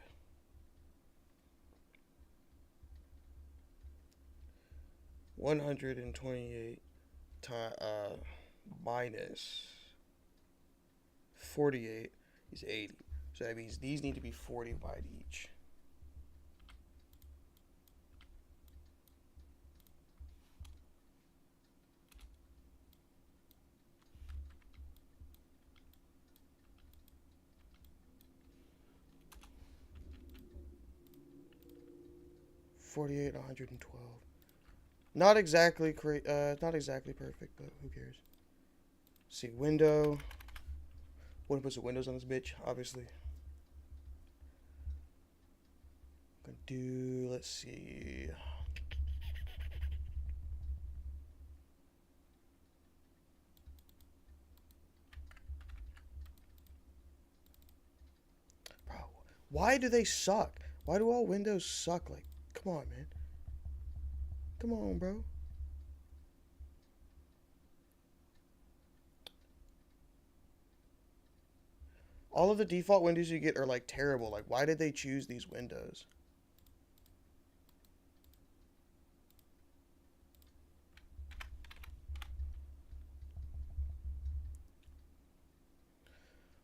Minus 48 is 80. So that means these need to be 40 wide each. $48, 112. Not exactly not exactly perfect, but who cares? Let's see, window. Wouldn't put some windows on this bitch, obviously. Gonna do, let's see. Bro, why do they suck? Why do all windows suck? Like, come on, man. Come on, bro. All of the default windows you get are, like, terrible. Like, why did they choose these windows?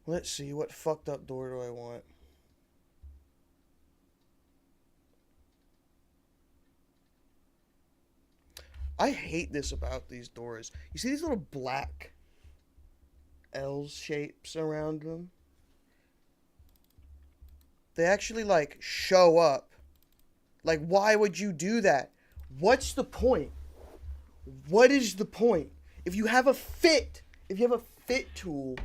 Let's see, what fucked up door do I want? I hate this about these doors. You see these little black L shapes around them? They actually, like, show up. Like, why would you do that? What's the point? What is the point? If you have a fit tool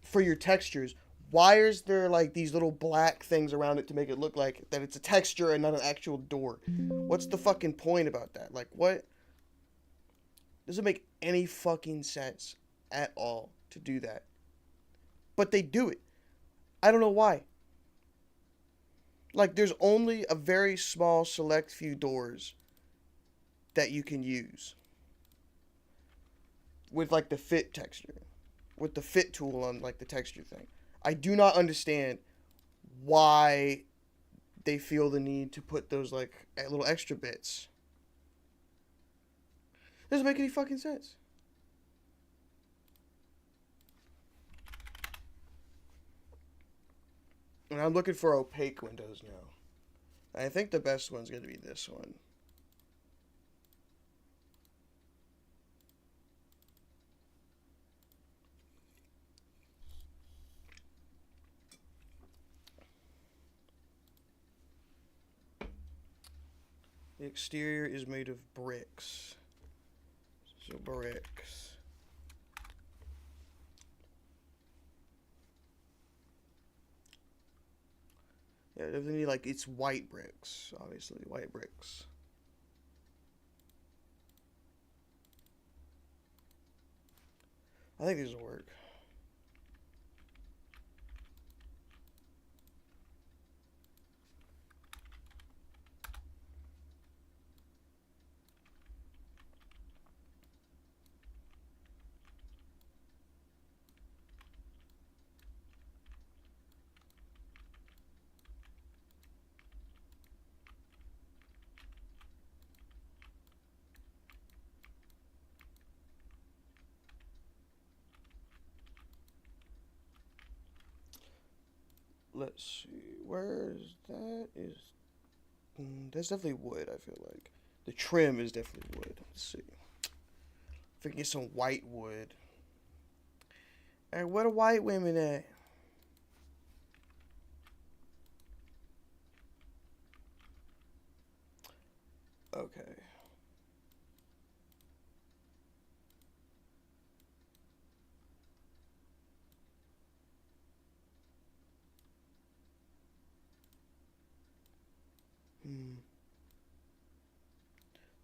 for your textures, Why is there like these little black things around it to make it look like that it's a texture and not an actual door? What's the fucking point about that? Like, what? Doesn't make any fucking sense at all to do that. But they do it. I don't know why. Like, there's only a very small select few doors that you can use with like the fit texture, with the fit tool on like the texture thing. I do not understand why they feel the need to put those like little extra bits. Doesn't make any fucking sense. And I'm looking for opaque windows now. I think the best one's going to be this one. The exterior is made of bricks. So bricks. Yeah, definitely like it's white bricks, obviously, white bricks. I think these will work. Let's see, where's that is, that's definitely wood, I feel like. The trim is definitely wood. Let's see. If we can get some white wood. Hey, where the white women at? Okay.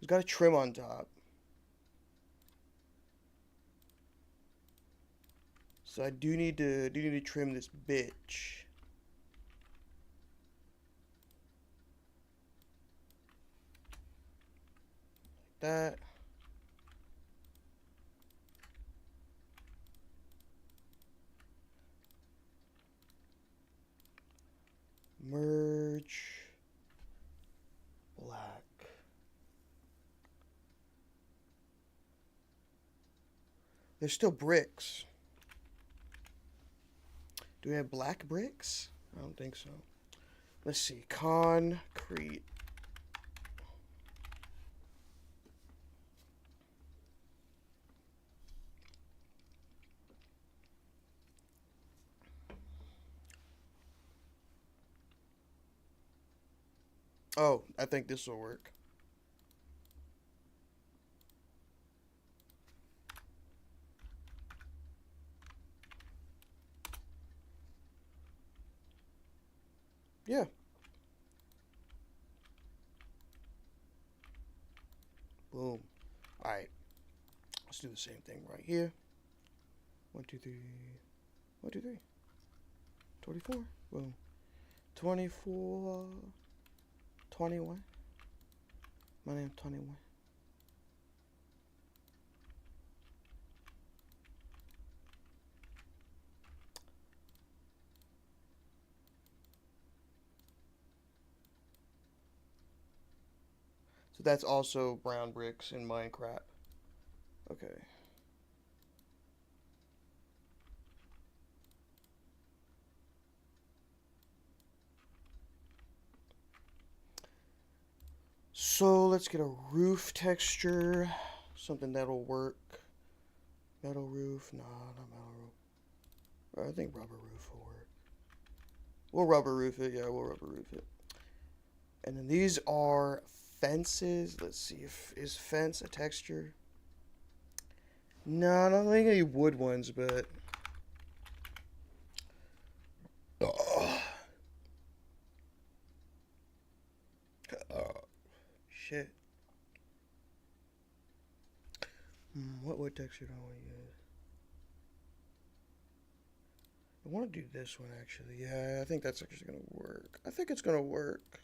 It's got a trim on top. So I do need to trim this bitch. Like that. Merge. Black. There's still bricks. Do we have black bricks? I don't think so. Let's see. Concrete. Oh, I think this will work. Yeah. Boom. Alright. Let's do the same thing right here. 1, 2, 3. 1, 2, 3. 24. Boom. 24. 21. My name's 21. So that's also brown bricks in Minecraft. Okay. So let's get a roof texture. Something that'll work. Metal roof? Nah, not metal roof. I think rubber roof will work. We'll rubber roof it. Yeah, we'll rubber roof it. And then these are fences. Let's see if is fence a texture. No, I don't think any wood ones, but shit. What wood texture do I want to use? I want to do this one, actually. Yeah, I think that's actually going to work. I think it's going to work.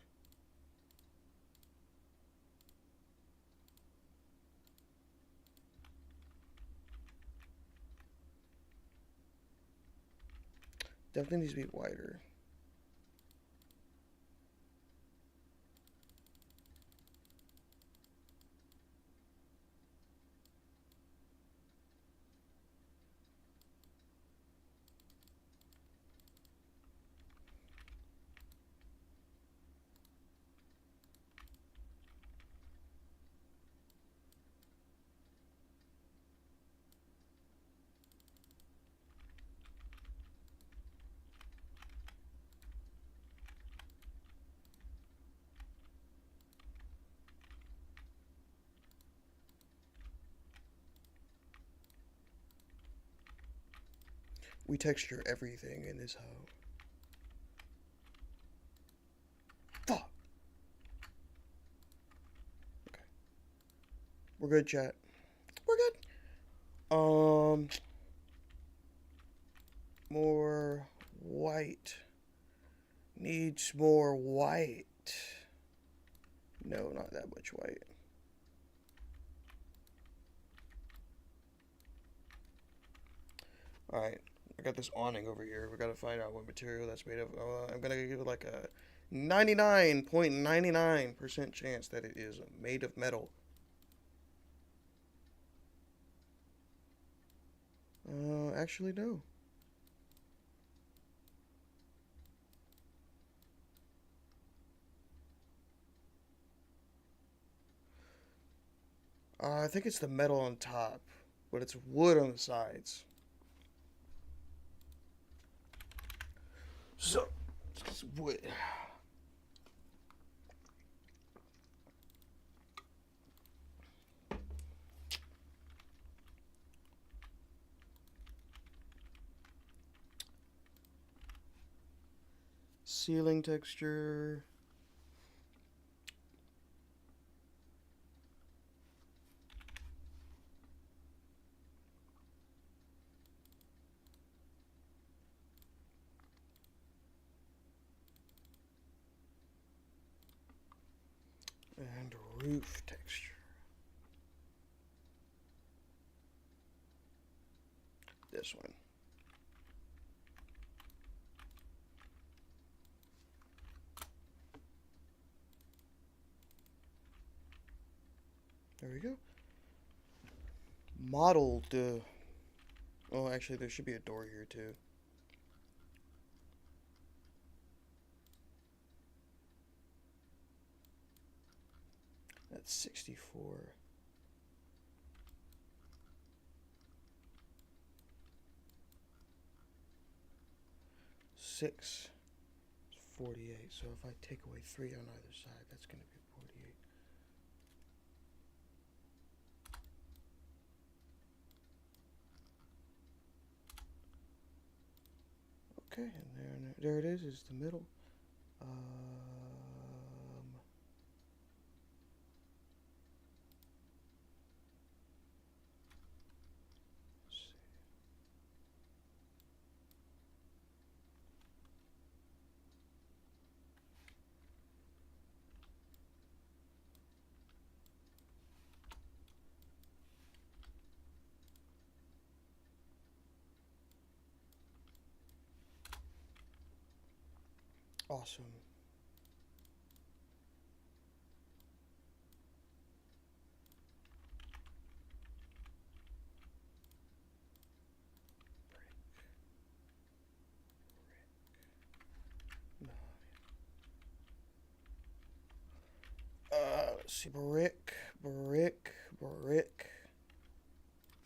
Definitely needs to be wider. We texture everything in this hoe. Fuck. Okay. We're good, chat. We're good. More white. Needs more white. No, not that much white. Alright, I got this awning over here. We gotta find out what material that's made of. I'm gonna give it like a 99.99% chance that it is made of metal. Actually, no. I think it's the metal on top, but it's wood on the sides. So, it's wood. Ceiling texture. And roof texture. This one. There we go. Modeled. Oh, actually, there should be a door here, too. That's 64. 6 is 48. So if I take away 3 on either side, that's going to be 48. Okay, and there it is the middle. Let's see. Awesome. No. Let's see. Brick.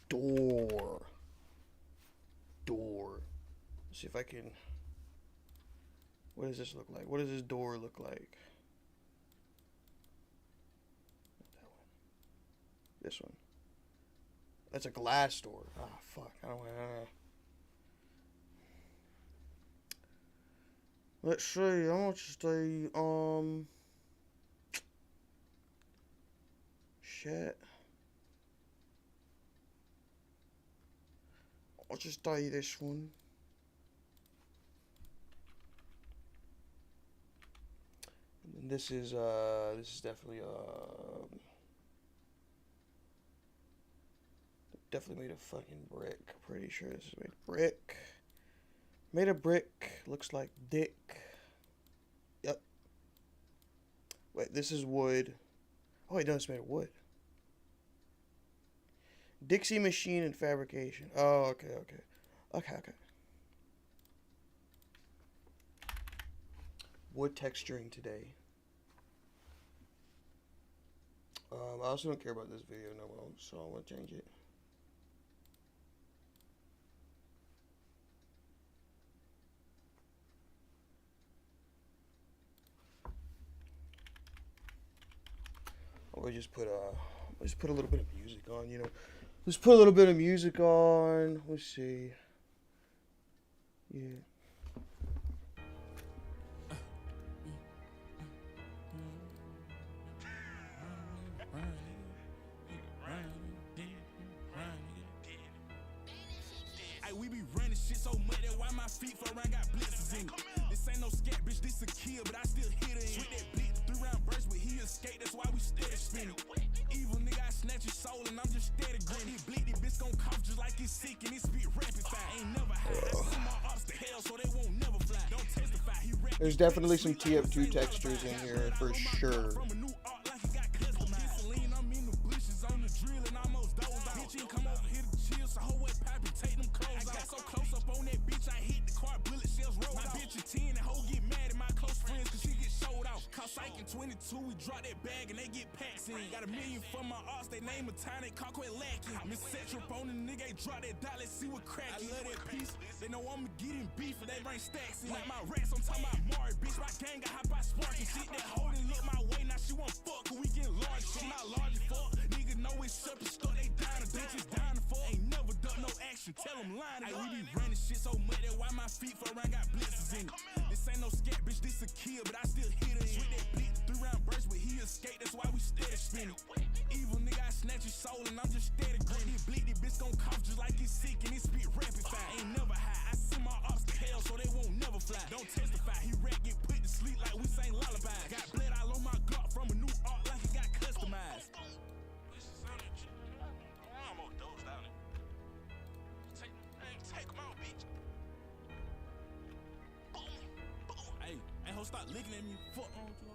Door. Let's see if I can. What does this look like? What does this door look like? Not that one. This one. That's a glass door. Ah, fuck. I don't want to. Let's see. How much is the chat. I'll just tell you this one. And this is definitely definitely made of fucking brick. Pretty sure this is made of brick. Made of brick. Looks like dick. Yep. Wait, this is wood. Oh, wait, no, it's made of wood. Dixie Machine and Fabrication. Oh, okay. Wood texturing today. I also don't care about this video no more, so I'm gonna change it. Or just put a little bit of music on, you know. Let's put a little bit of music on. Let's see. Yeah. We be running shit so much that why my feet for around got blitzes in it. This ain't no scat, bitch, this a kill, but I still hit it. With that blitz, 3-round burst, but he escaped, that's why we steady spinning. Evil nigga, I snatch his soul and I'm just steady grinning. Bleed, this bitch gon' cough just like it's sick and it spit rapid fire. Ain't never high, I send my ops to hell so they won't never fly. Don't testify, he rap. There's definitely some TF2 textures in here for sure. From a new art like he got customized. Lean, I'm in the bushes on the drill and almost dozed out. Bitch ain't come over here to chill, so hoe what pipe and take them clothes. I got so close up on that bitch, I hit the car, bullet shells rolled out. My bitch a 10 and hoe get mad at my close friends cause she get showed out. Cause Psych in 22, we drop that bag and they get packs in. Got $1 million for my arts, they name a time, they call quit lacking. Miss Central on the nigga, they drop that dot, let's see what crack. I love that piece, they know I'ma get in beef and they bring stacks in. Like my rats, I'm talking about Mari, bitch, my gang got hot by spark and shit. That hoe didn't look my way, now she won't fuck, cause we get large, shit not large as fuck. Nigga know it's up and stuck, they down, the bitches down the fuck. Ain't never done no action, tell them lying. Ay, we be running shit so much that why my feet for around got blitzes in it. This ain't no scat, bitch, this a kill, but I still hit it. With that blitz, 3-round burst, but he escaped, that's why we steady spinning. Evil nigga, I snatch his soul and I'm just steady grinning. Bleed, this bitch gon' cough just like it's sick and it spit rapid fire. Ain't never high, I send my ops to hell so they won't never fly. Don't testify, he rap get put to sleep like we sing lullabies. Got blood all on my gut from a new art like it got customized. Take him out, bitch. Boom, boom. Hey, ain't ho stop looking at me. Fuck on you.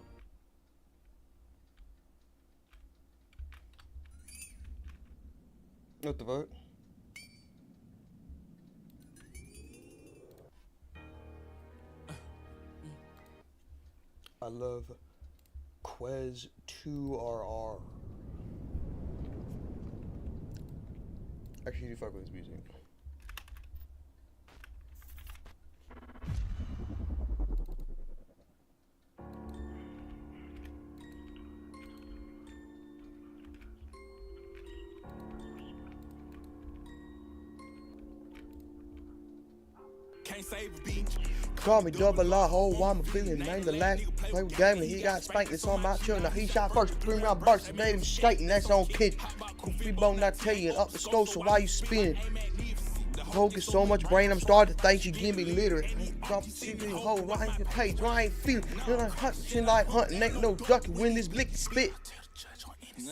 What the fuck? I love Quez 2RR. Actually, do fuck with his music. Can't save a beat. Call me double R, ho, I'm a feeling, ain't the last play with game, and he got spanked, it's on my chill. Now he shot first, 3-round burst, and made him skating, that's on kid. Goofy bone, not tell you, up the scope, so why you spinning? Ho get so much brain, I'm starting to think you give me literate. Drop the TV, ho, I ain't gonna pay, I ain't feeling. You know, hunting like hunting, ain't no ducking when this blick spit.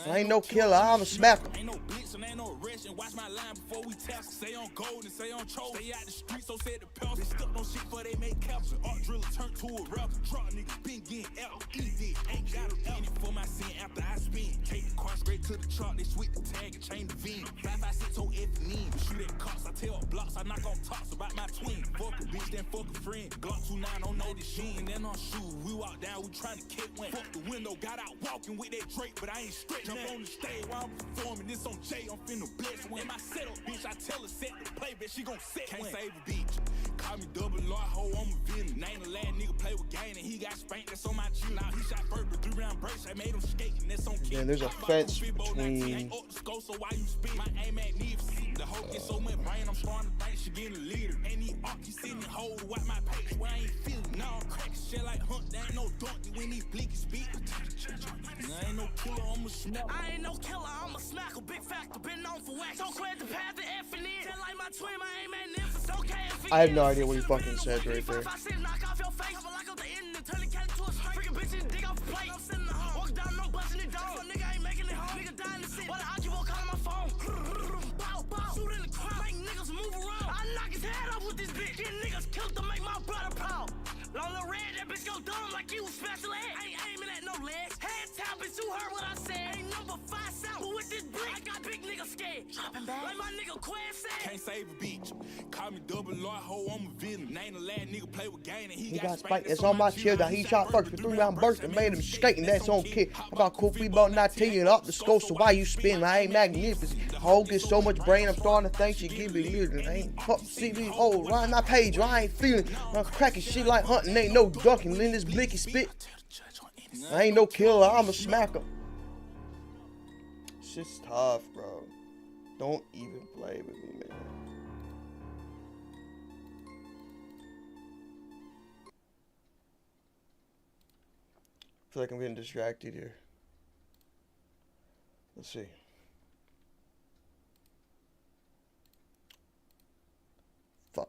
I ain't no killer, I'm a smacker. Ain't no blitz and ain't no rush. And watch my line before we tap. Say on gold and say on troll. Stay out the street, so said the pals. They stuck on shit before they make caps. Art driller turn to a rapper. Drop niggas been getting out. Easy. Ain't got a penny for my sin after I spin. Take the car straight to the truck. They switch the tag and change the VIN. 556 on F&N. Shoot at cops, I tell blocks. I knock on tops about my twin. Fuck a bitch, then fuck a friend. Glock 29, don't know this shit. And then on shoes, we walk down, we trying to kick one. Fuck the window, got out walking with that Drake, but I ain't straight. Jump on the stage while I'm performing. This on J, I'm finna blitz one. In my setup, bitch, I tell her set the play, bitch, she gon' set one. Can't save a bitch. Call Call me double R, ho, I'm a villain. Name the last nigga play with gang and he got spanked, that's on my chin. Now he shot first with 3-round bursts, I made him skate, and that's on kid. And there's a fence between. So why you spit? My aim magnificent. The hoe get so much brain, I'm starting to think she getting a leader. And he up, he sitting hold what my page where I ain't feeling. Now I'm cracking shit like Hunt, there ain't no donkey when he blicky spit. I ain't no killer, I'm a smacker. I ain't no killer, I'm a smacker. Big factor, been known for wax. Don't quit the path to F and N. Tell like my twin, I ain't magnificent. Okay, I have no idea what he fucking said right there. Knock off your face, I'm like up the end and turn the cat into a strike. Freaking bitch, dig off the plate. I'm sitting at home. Walk down, no busting it down. Nigga ain't making it home. Nigga dying to sit. While the hockey won't call my phone. Bow, bow. Shoot in the crowd. Make niggas move around. I knock his head off with this bitch. Get niggas killed to make my brother proud. Long little red, that bitch go dumb like you special ed. I ain't aiming at no legs. Head tap, bitch, you heard what I said. Ain't number 5 sound. But with this blick, I got big niggas scared. Dropping back. Like my nigga Quinn said. Can't save a bitch. Call me double R, ho, I'm a villain. Name the last nigga play with gang and he got spanked. It's on my chill that he shot first with 3-round burst and made him skating. That's on kid. I got cool people not taking up the scope, so why you spin? I ain't magnificent. Whole get so much brain, I'm starting to think she give me leader. I ain't fuck CV whole run my page, I ain't feeling. I'm cracking shit like hunting, ain't no ducking. In this blicky spit. I ain't no killer, I'm a smacker. It's just tough, bro. Don't even play with me, man. I feel like I'm getting distracted here. Let's see. Fuck.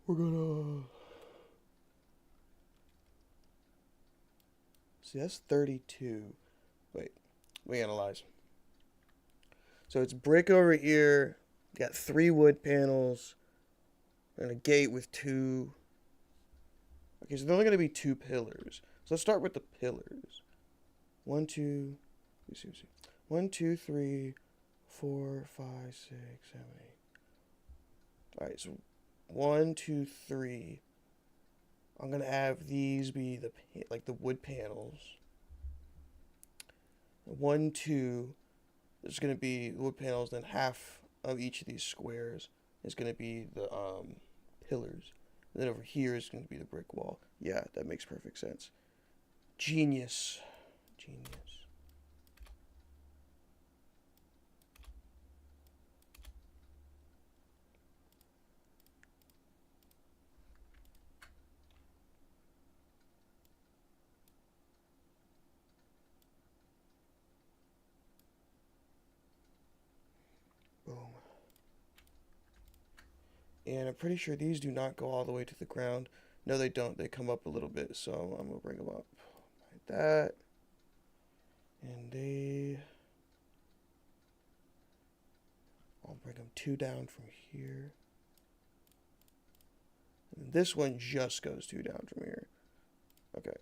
We're gonna... See, that's 32. Wait, we analyze. So it's brick over here. Got 3 wood panels. And a gate with 2. Okay, so there's only going to be 2 pillars. So let's start with the pillars. 1, 2. Let's see. 1, 2, 3, 4, 5, 6, 7, 8. Alright, so 1, 2, 3. I'm going to have these be the wood panels. 1, 2. There's going to be wood panels, then half of each of these squares is going to be the pillars. And then over here is going to be the brick wall. Yeah, that makes perfect sense. Genius. Genius. Boom. And I'm pretty sure these do not go all the way to the ground. No, they don't. They come up a little bit, so I'm going to bring them up like that. And I'll bring them 2 down from here. And this one just goes 2 down from here. Okay.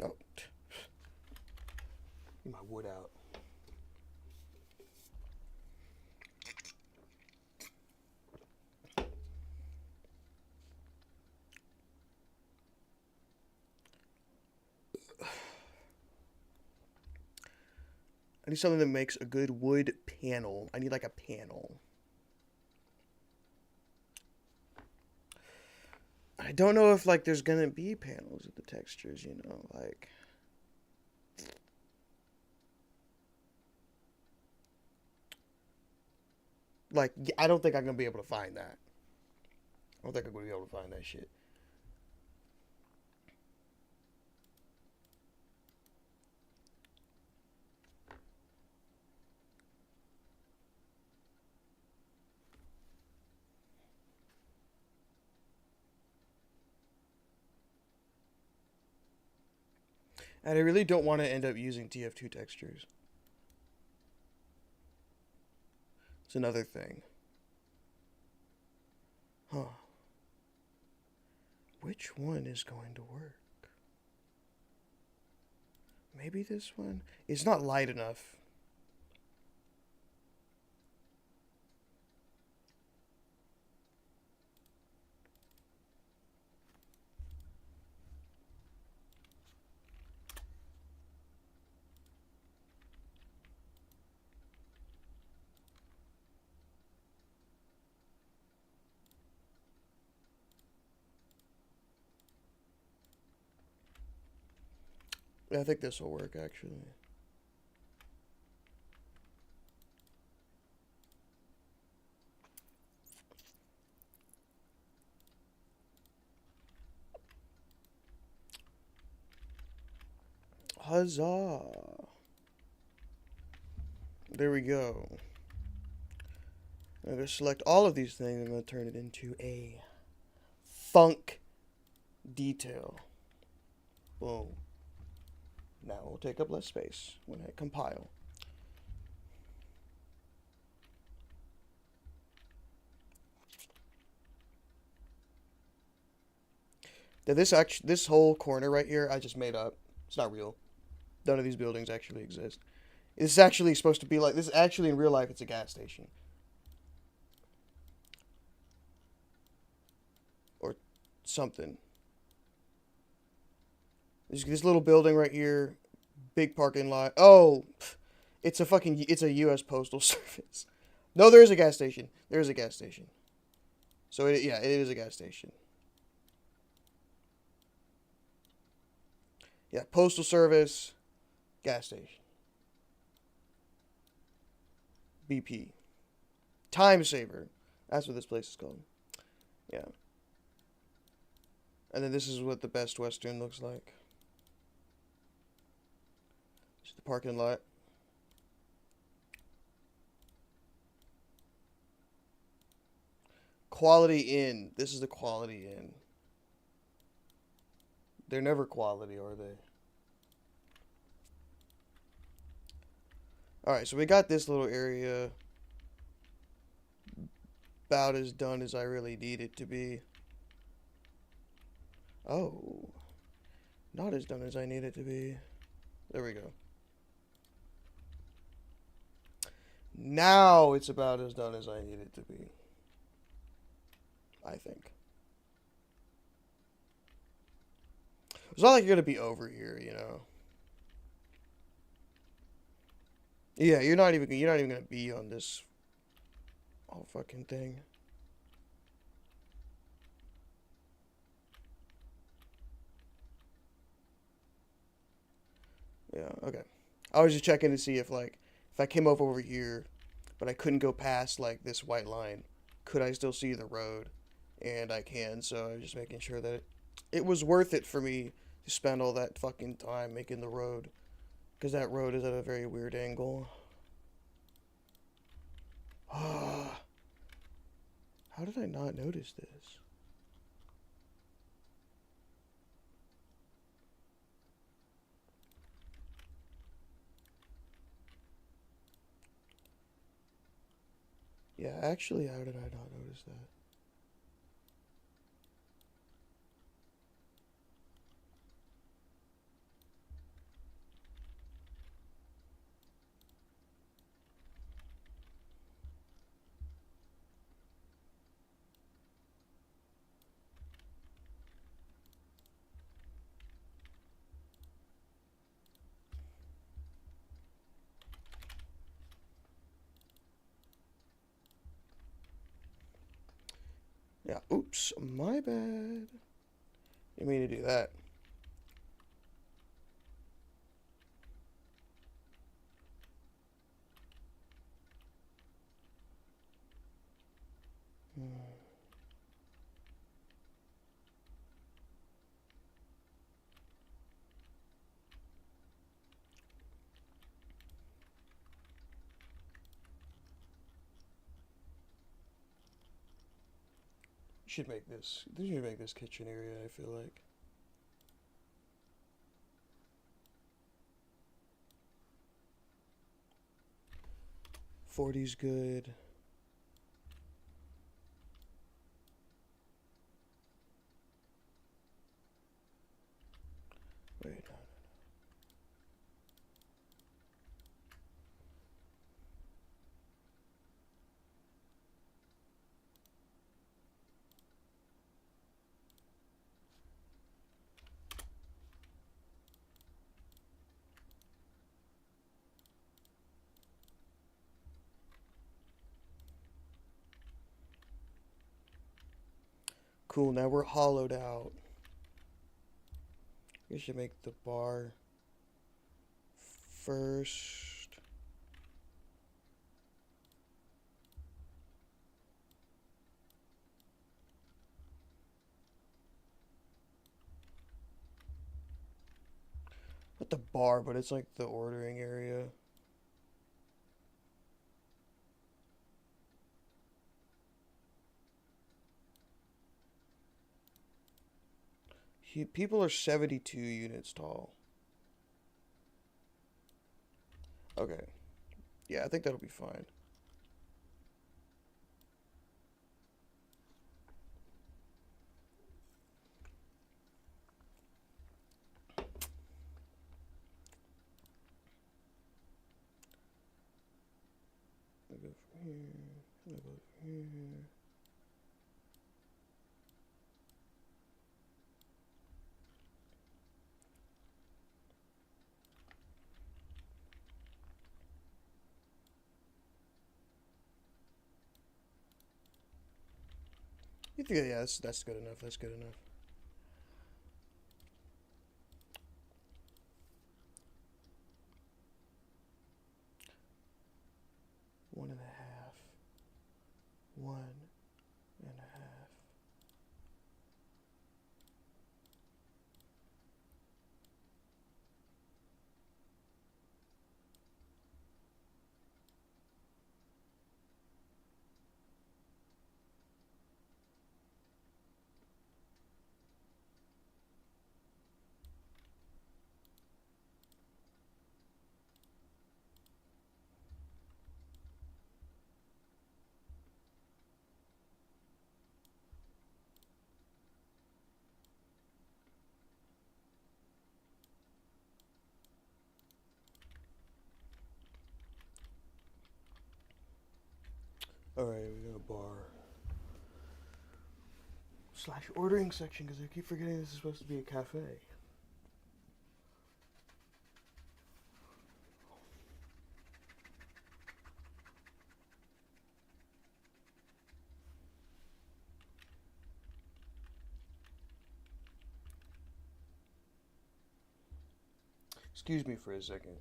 Oh, get my wood out. I need something that makes a good wood panel. I need like a panel. I don't know if like there's gonna be panels with the textures, you know, like I don't think I'm gonna be able to find that. I don't think I'm gonna be able to find that shit. And I really don't want to end up using TF2 textures. It's another thing. Huh. Which one is going to work? Maybe this one? It's not light enough. Yeah, I think this will work, actually. Huzzah! There we go. I'm going to select all of these things. I'm going to turn it into a funk detail. Boom. Now we'll take up less space when I compile. Now this whole corner right here, I just made up. It's not real. None of these buildings actually exist. This is actually supposed to be like, this is actually in real life, it's a gas station. Or something. There's this little building right here. Big parking lot. Oh, it's a U.S. Postal Service. No, there is a gas station. There is a gas station. So, it is a gas station. Yeah, Postal Service, gas station. BP. Time Saver. That's what this place is called. Yeah. And then this is what the Best Western looks like. It's the parking lot. Quality Inn. This is the Quality Inn. They're never quality, are they? Alright, so we got this little area about as done as I really need it to be. Oh. Not as done as I need it to be. There we go. Now it's about as done as I need it to be. I think. It's not like you're gonna be over here, you know. Yeah, you're not even gonna be on this whole fucking thing. Yeah, okay. I was just checking to see if I came over here, but I couldn't go past like this white line, could I still see the road? And I can, so I was just making sure that it was worth it for me to spend all that fucking time making the road. Because that road is at a very weird angle. How did I not notice this? Yeah, actually, how did I not notice that? Yeah, oops, my bad. You mean to do that? Should make this. This should make this kitchen area, I feel like. L4D's good. Wait, no. Cool, now we're hollowed out. We should make the bar first. Not the bar, but it's like the ordering area. People are 72 units tall. Okay. Yeah, I think that'll be fine. I'll go from here. I'll go from here. You think, yeah, that's good enough. That's good enough. One and a half. One and a half. Alright, we got a bar. / ordering section, because I keep forgetting this is supposed to be a cafe. Excuse me for a second.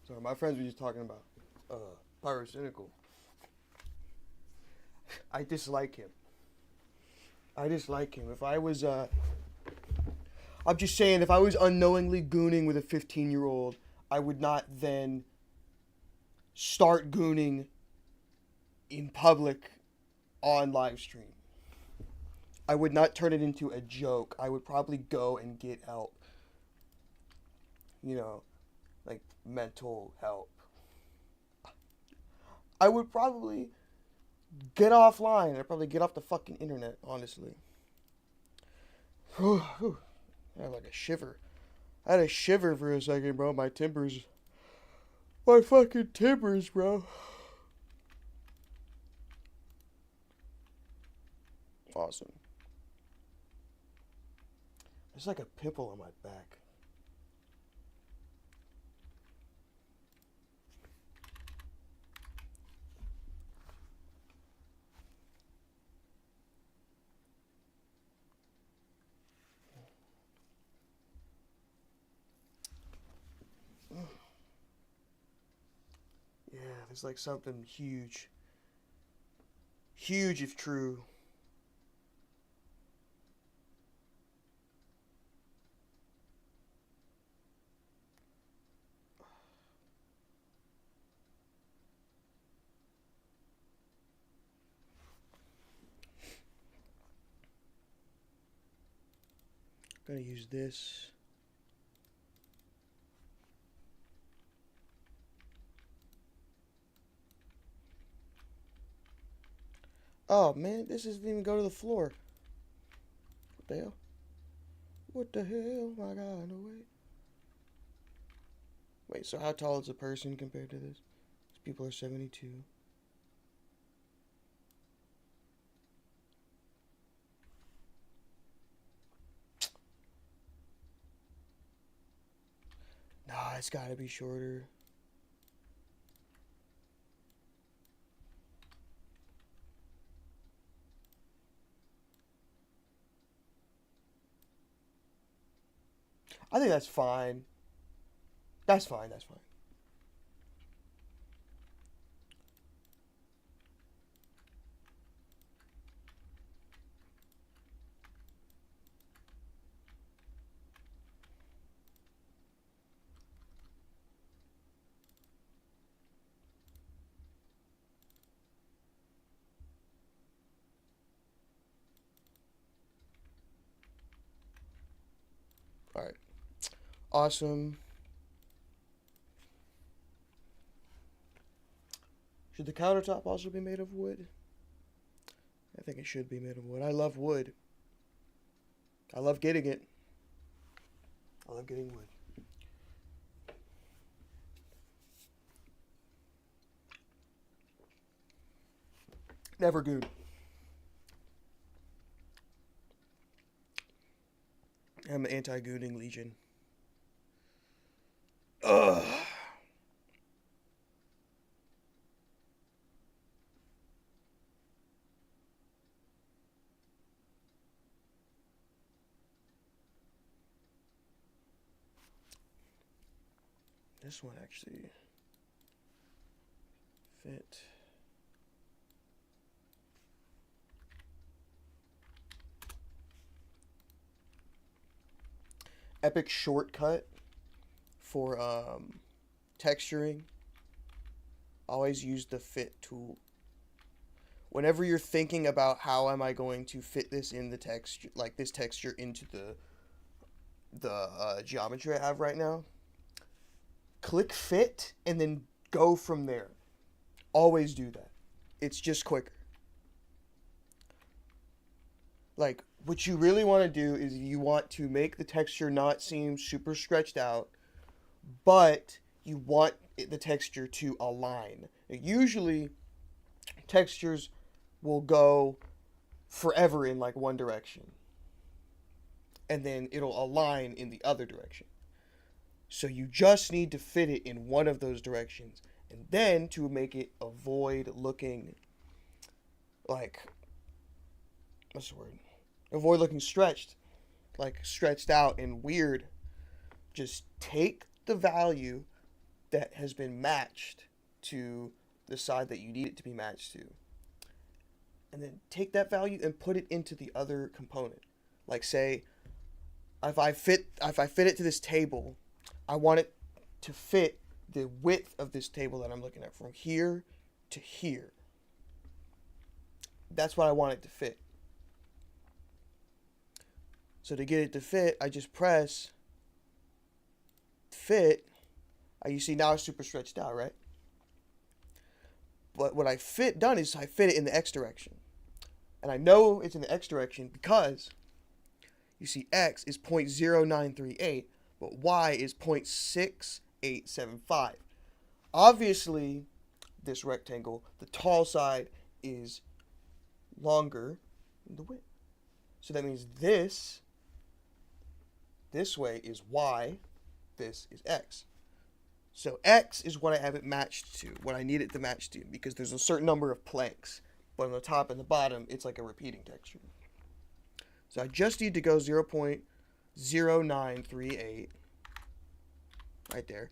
Sorry, my friends were just talking about Pyrocynical. I dislike him. If I was, I'm just saying, if I was unknowingly gooning with a 15-year-old, I would not then start gooning in public on live stream. I would not turn it into a joke. I would probably go and get help. You know, like mental help. I would probably get offline. I'd probably get off the fucking internet, honestly. I had like a shiver. I had a shiver for a second, bro. My fucking timbers, bro. Awesome. There's like a pimple on my back. Yeah, there's like something huge. Huge if true. Gonna use this. Oh man, this doesn't even go to the floor. What the hell? What the hell? My God, no way. Wait, so how tall is a person compared to this? These people are 72. Nah, it's gotta be shorter. I think that's fine. That's fine. Alright. Awesome. Should the countertop also be made of wood? I think it should be made of wood. I love wood. I love getting it. I love getting wood. Never good. I'm an anti-gooning legion. Ugh. This one actually fit. Epic shortcut for texturing. Always use the fit tool. Whenever you're thinking about how am I going to fit this in the texture, like this texture into the geometry I have right now, click fit and then go from there. Always do that. It's just quicker. Like, what you really want to do is you want to make the texture not seem super stretched out, but you want the texture to align. Usually, textures will go forever in like one direction, and then it'll align in the other direction. So you just need to fit it in one of those directions, and then to make it avoid looking like, what's the word? Avoid looking stretched, like stretched out and weird. Just take the value that has been matched to the side that you need it to be matched to. And then take that value and put it into the other component. Like say, if I fit it to this table, I want it to fit the width of this table that I'm looking at from here to here. That's what I want it to fit. So to get it to fit, I just press fit. You see now it's super stretched out, right? But what I done is I fit it in the X direction. And I know it's in the X direction because you see X is 0.0938, but Y is 0.6875. Obviously, this rectangle, the tall side is longer than the width. So that means this way is Y, this is X. So X is what I have it matched to, what I need it to match to, because there's a certain number of planks. But on the top and the bottom, it's like a repeating texture. So I just need to go 0.0938 right there.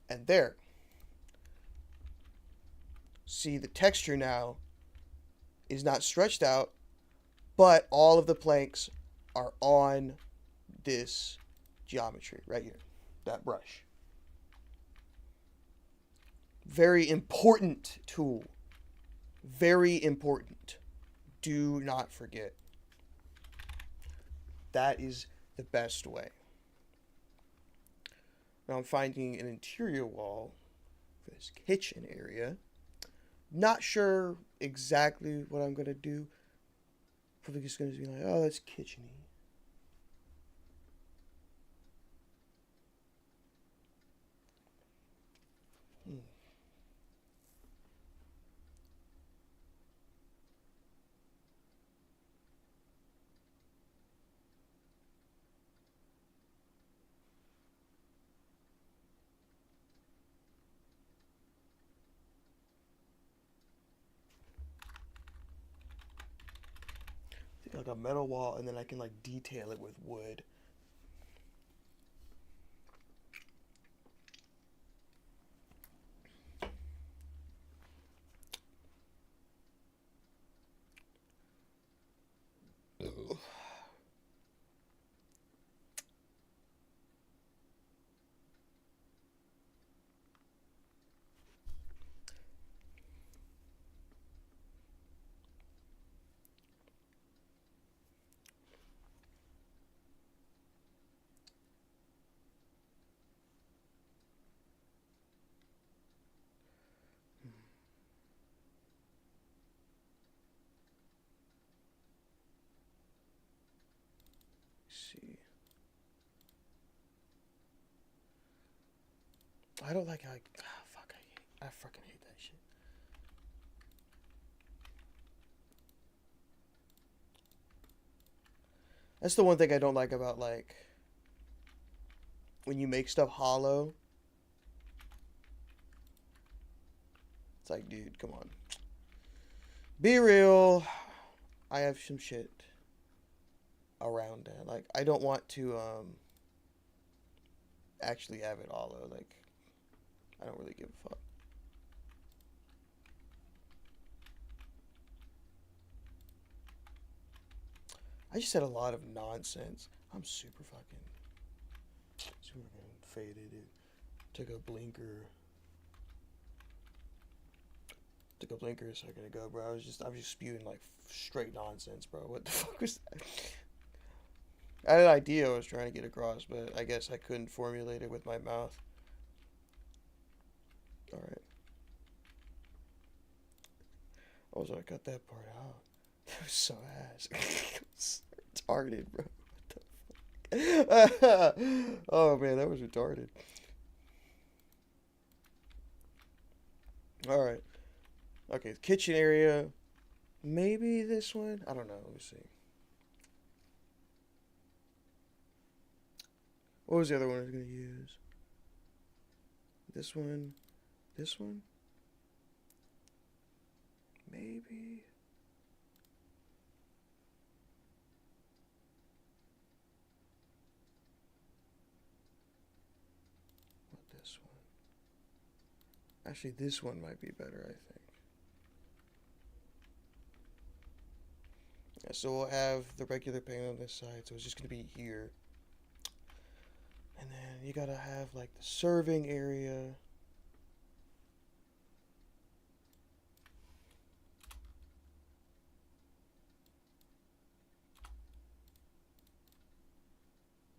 And there. See, the texture now is not stretched out, but all of the planks are on this geometry right here, that brush. Very important tool. Very important. Do not forget. That is the best way. Now I'm finding an interior wall for this kitchen area. Not sure exactly what I'm going to do. Probably just going to be like, oh, that's kitchen-y. Like a metal wall, and then I can like detail it with wood. See, I don't like how fuck, I fucking hate that shit. That's the one thing I don't like about like when you make stuff hollow. It's like, dude, come on. Be real. I have some shit around that. Like, I don't want to actually have it hollow. Like, I don't really give a fuck. I just said a lot of nonsense. I'm super fucking faded, dude. Took a blinker a second ago, bro. I was just spewing like straight nonsense, bro. What the fuck was that? I had an idea I was trying to get across, but I guess I couldn't formulate it with my mouth. Alright. Also, I cut that part out. That was so ass. So retarded, bro. What the fuck? Oh, man, that was retarded. Alright. Okay, kitchen area. Maybe this one? I don't know. Let me see. What was the other one I was going to use? This one? This one? Maybe? What, this one? Actually, this one might be better, I think. Yeah, so we'll have the regular paint on this side, so it's just going to be here. And then you gotta have, like, the serving area.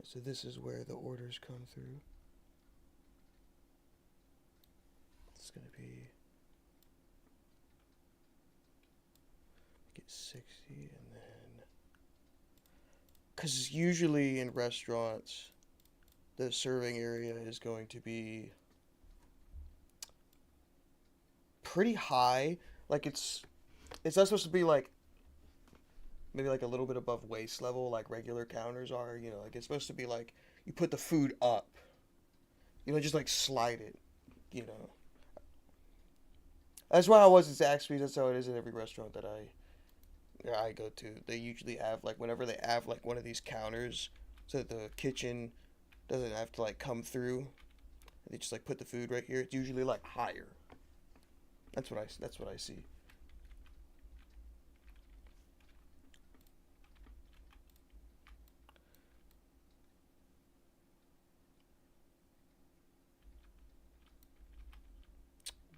So this is where the orders come through. It's gonna be, get 60, and then, because usually in restaurants, the serving area is going to be pretty high. Like it's not supposed to be like maybe like a little bit above waist level like regular counters are, you know, like it's supposed to be like you put the food up. You know, just like slide it, you know. That's why I was at Zaxby's. That's how it is at every restaurant that I go to. They usually have like whenever they have like one of these counters so that the kitchen doesn't have to like come through. They just like put the food right here. It's usually like higher. That's what I see.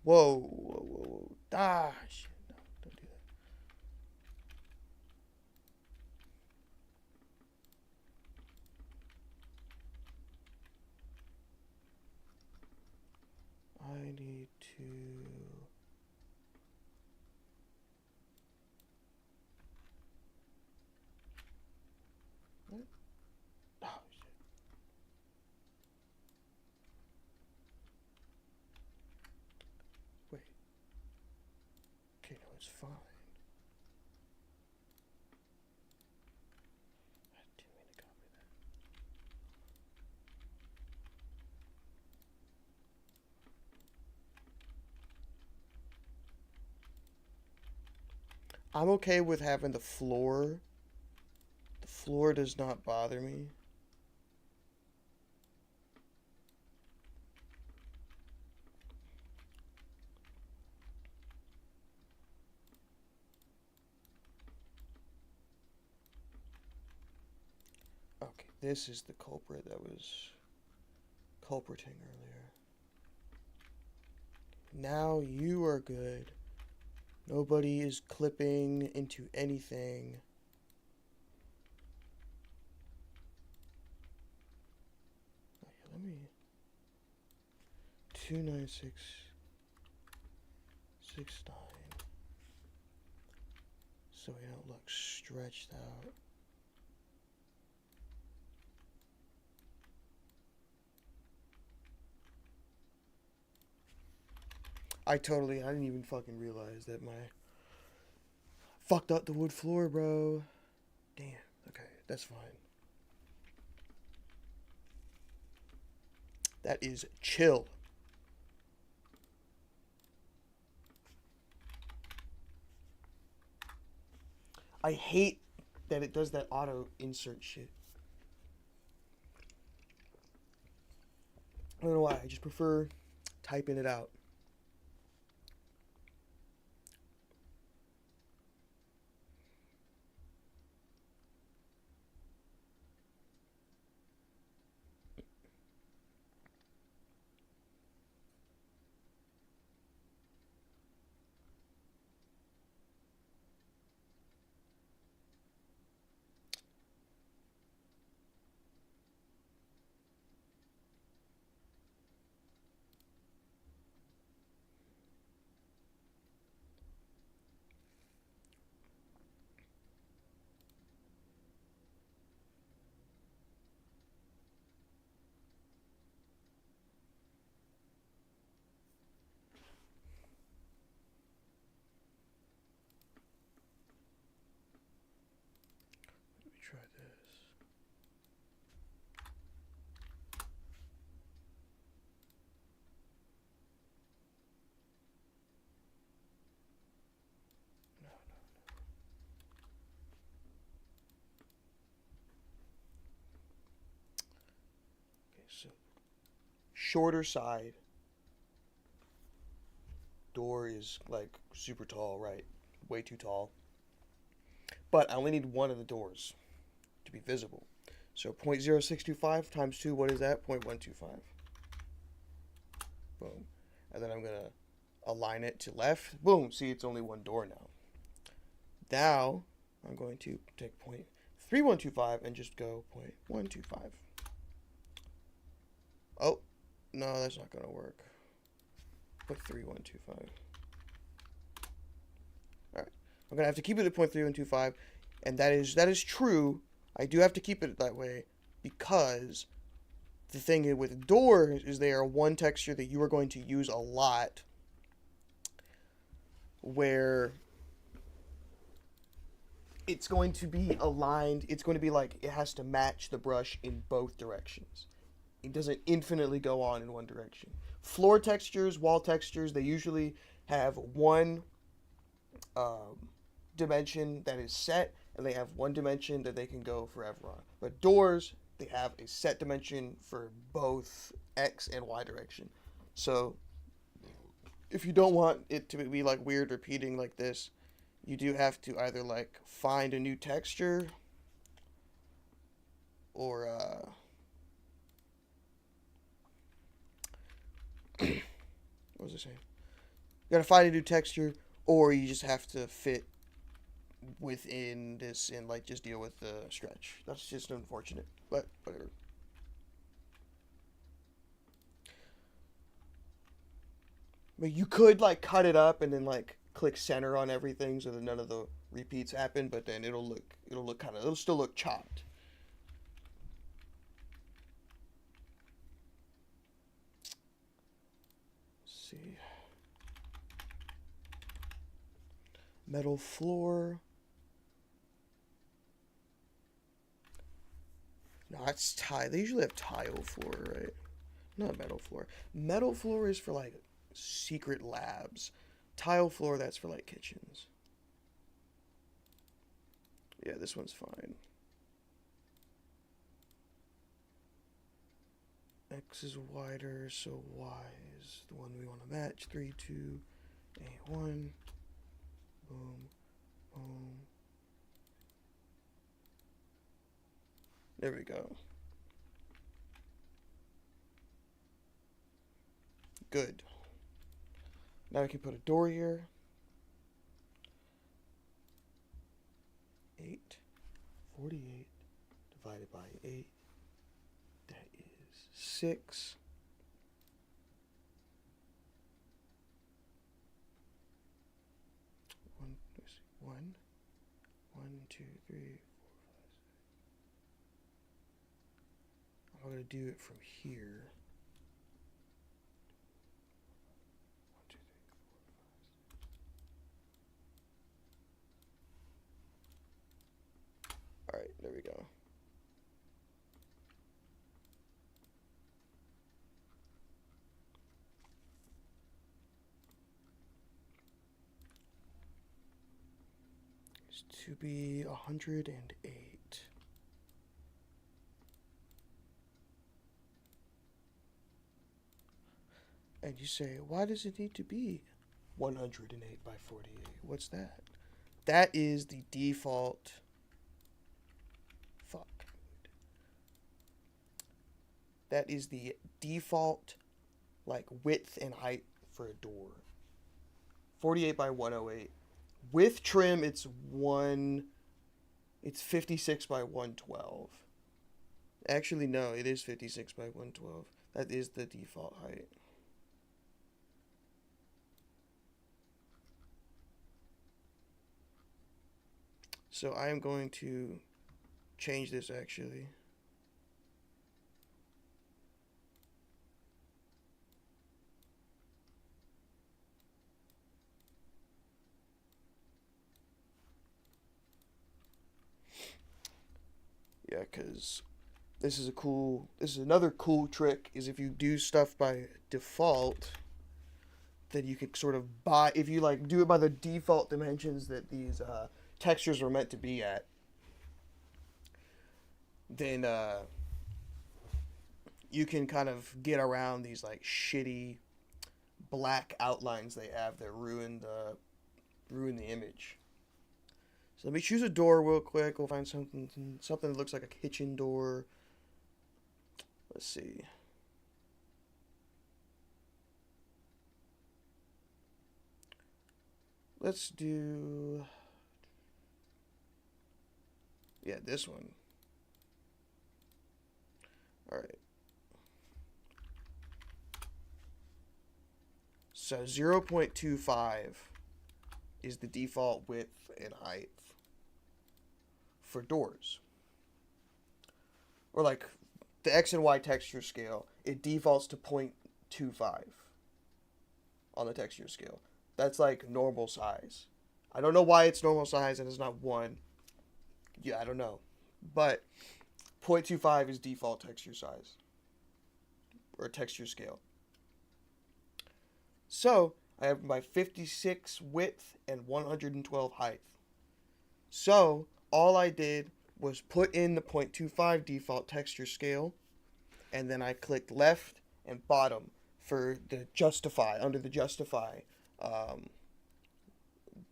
Whoa, whoa, whoa, whoa. Ah, shit. No, don't do that. I need to... What? Oh, shit. Wait. Okay, no, it's fine. I didn't mean to copy that. I'm okay with having the floor. The floor does not bother me. Okay, this is the culprit that was culpriting earlier. Now you are good. Nobody is clipping into anything. Okay, let me... 29669. So we don't look stretched out. I didn't even fucking realize that my fucked up the wood floor, bro. Damn. Okay, that's fine. That is chill. I hate that it does that auto insert shit. I don't know why. I just prefer typing it out. Let me try this. No, no, no. Okay, so shorter side. door is like super tall, right? Way too tall. But I only need one of the doors to be visible. So 0.0625 times 2, what is that? 0.125. Boom. And then I'm going to align it to left. Boom. See, it's only one door now. Now, I'm going to take 0.3125 and just go 0.125. Oh, no, that's not going to work. 0.3125. Alright. I'm going to have to keep it at 0.3125. And that is true. I do have to keep it that way because the thing with doors is they are one texture that you are going to use a lot, where it's going to be aligned. It's going to be like it has to match the brush in both directions. It doesn't infinitely go on in one direction. Floor textures, wall textures, they usually have one dimension that is set, and they have one dimension that they can go forever on. But doors, they have a set dimension for both X and Y direction. So if you don't want it to be like weird repeating like this, you do have to either like find a new texture or what was I saying? You gotta find a new texture, or you just have to fit within this and like just deal with the stretch. That's just unfortunate, but whatever. But you could like cut it up and then like click center on everything so that none of the repeats happen, but then it'll still look chopped. Let's see. Metal floor. No, it's tile. They usually have tile floor, right? Not metal floor. Metal floor is for like secret labs. Tile floor, that's for like kitchens. Yeah, this one's fine. X is wider, so Y is the one we want to match. 3, 2, 8, 1. Boom, boom. There we go. Good. Now we can put a door here. 848 divided by 8. That is 6. One, 2, 3, 4, 5, 6. I'm going to do it from here. 1, 2, 3, 4, 5, 6. All right, there we go. It's to be 108. And you say, why does it need to be 108 by 48? What's that? That is the default. Fuck. That is the default, like, width and height for a door. 48 by 108. With trim, it's 56 by 112. Actually, no, it is 56 by 112. That is the default height. So I am going to change this actually. Yeah, because this is another cool trick, is if you do stuff by default, then you can sort of if you like do it by the default dimensions that these textures were meant to be at, then you can kind of get around these like shitty black outlines they have that ruin the image. So let me choose a door real quick. We'll find something that looks like a kitchen door. Let's see. Let's do, yeah, this one. All right. So 0.25 is the default width and height for doors. Or like the X and Y texture scale, it defaults to 0.25 on the texture scale. That's like normal size. I don't know why it's normal size and it's not 1. Yeah, I don't know. But 0.25 is default texture size. Or texture scale. So, I have my 56 width and 112 height. So, all I did was put in the 0.25 default texture scale, and then I clicked left and bottom for the justify, under the justify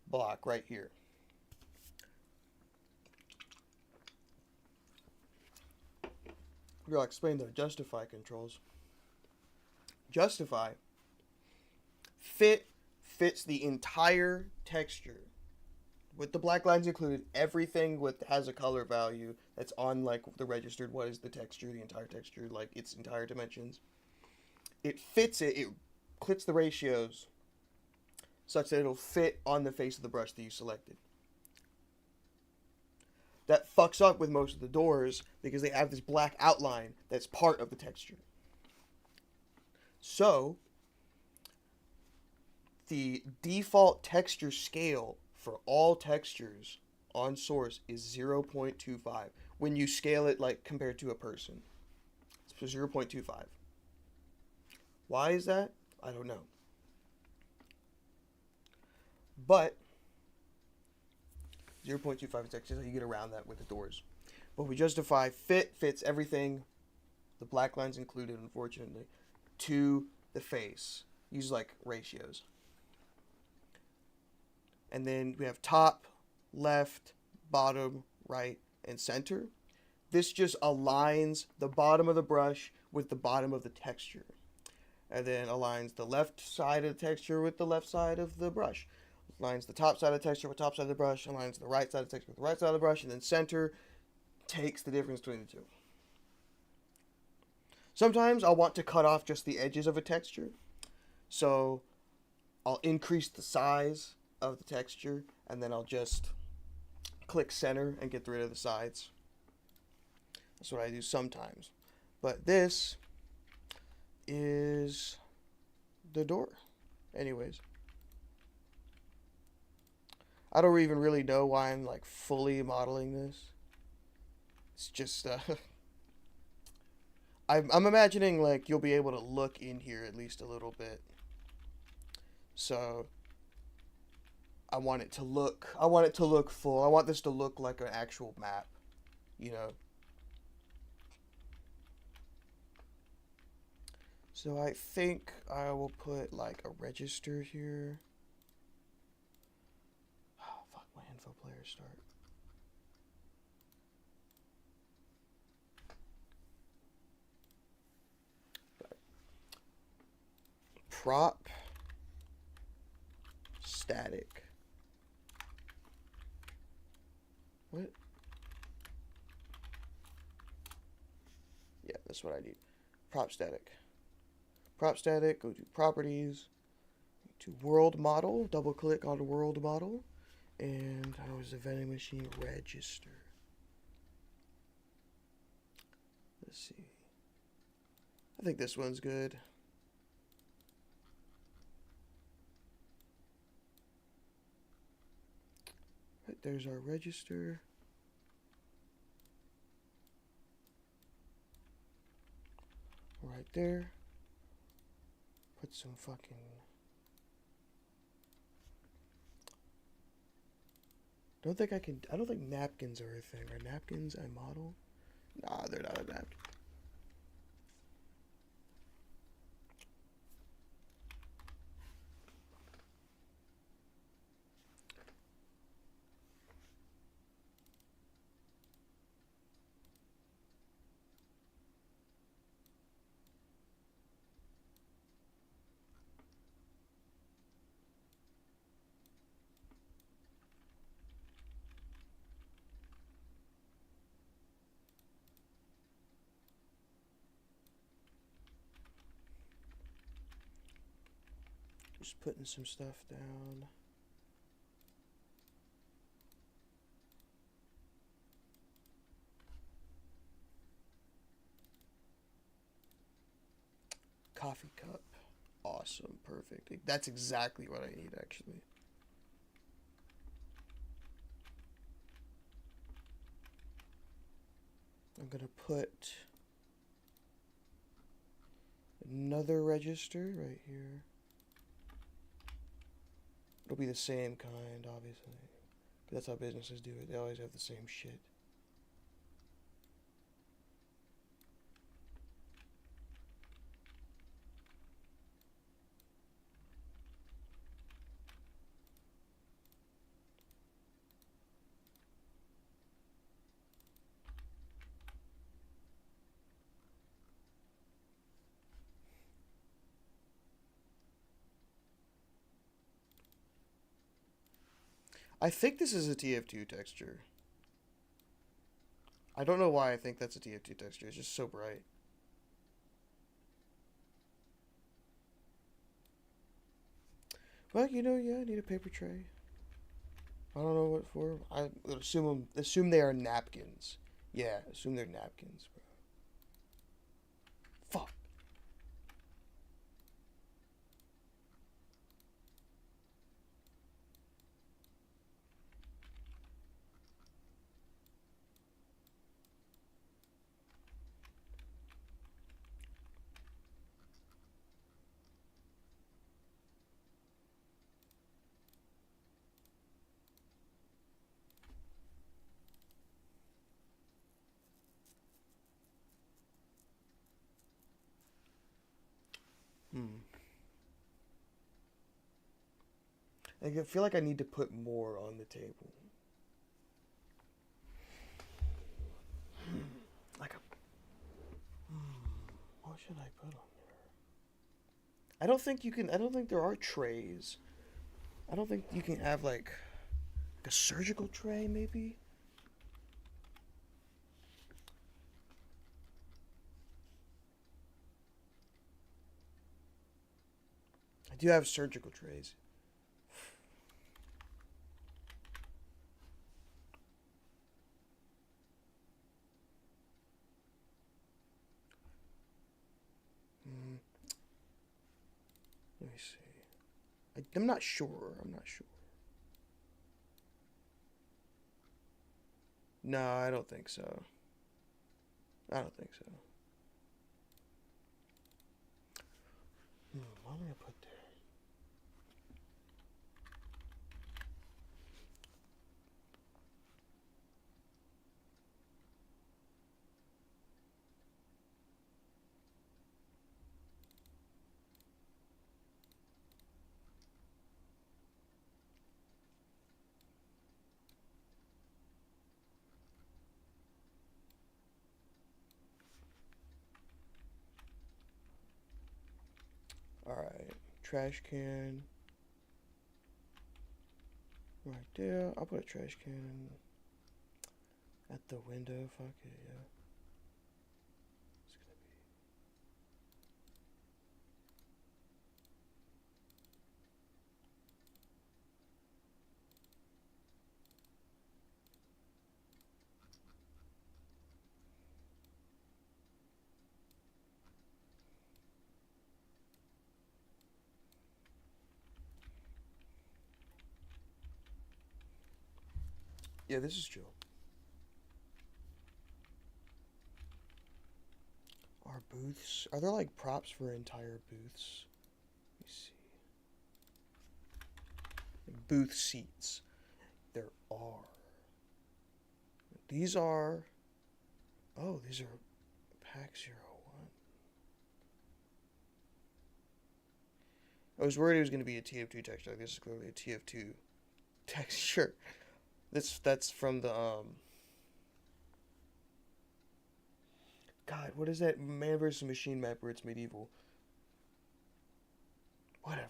block right here. I'll explain the justify controls. Justify fits the entire texture with the black lines included. Everything has a color value that's on like the registered what is the texture, the entire texture, like its entire dimensions. It fits it clips the ratios such that it'll fit on the face of the brush that you selected. That fucks up with most of the doors because they have this black outline that's part of the texture. So the default texture scale for all textures on source is 0.25 when you scale it like compared to a person. It's 0.25. Why is that? I don't know. But 0.25 is actually how you get around that with the doors. But we justify fits everything, the black lines included, unfortunately, to the face. Use like ratios. And then we have top, left, bottom, right, and center. This just aligns the bottom of the brush with the bottom of the texture. And then aligns the left side of the texture with the left side of the brush. Aligns the top side of the texture with the top side of the brush. Aligns the right side of the texture with the right side of the brush. And then center takes the difference between the two. Sometimes I'll want to cut off just the edges of a texture. So I'll increase the size of the texture, and then I'll just click center and get rid of the sides. That's what I do sometimes. But this is the door. Anyways. I don't even really know why I'm like fully modeling this. It's just I'm imagining like you'll be able to look in here at least a little bit. So I want it to look full. I want this to look like an actual map, you know. So I think I will put like a register here. Oh, fuck, my info player start. Prop static. What? Yeah, that's what I need. Prop static. Prop static, go to properties, to world model, double click on the world model, and how is the vending machine register? Let's see. I think this one's good. Right, there's our register. Right there. Put some fucking... I don't think napkins are a thing. Are napkins a model? Nah, they're not a napkin. Just putting some stuff down. Coffee cup. Awesome. Perfect. That's exactly what I need, actually. I'm going to put another register right here. It'll be the same kind, obviously. That's how businesses do it. They always have the same shit. I think this is a TF2 texture. I don't know why I think that's a TF2 texture. It's just so bright. Well, you know, yeah, I need a paper tray. I don't know what for. I would assume they are napkins. Yeah, assume they're napkins, bro. Fuck. I feel like I need to put more on the table. Like a. What should I put on there? I don't think you can. I don't think there are trays. I don't think you can have like a surgical tray, maybe. I do have surgical trays. Let me see. I'm not sure. I'm not sure. No, I don't think so. I don't think so. What am I gonna put there? Alright, trash can. Right there. I'll put a trash can at the window. Fuck it, yeah. It's gonna be. Yeah, this is chill. Are booths? Are there like props for entire booths? Let me see. Like booth seats. There are. These are. Oh, these are Pack 01. I was worried it was going to be a TF2 texture. Like, this is clearly a TF2 texture. That's from the God, what is that Man vs. Machine map where it's medieval? Whatever.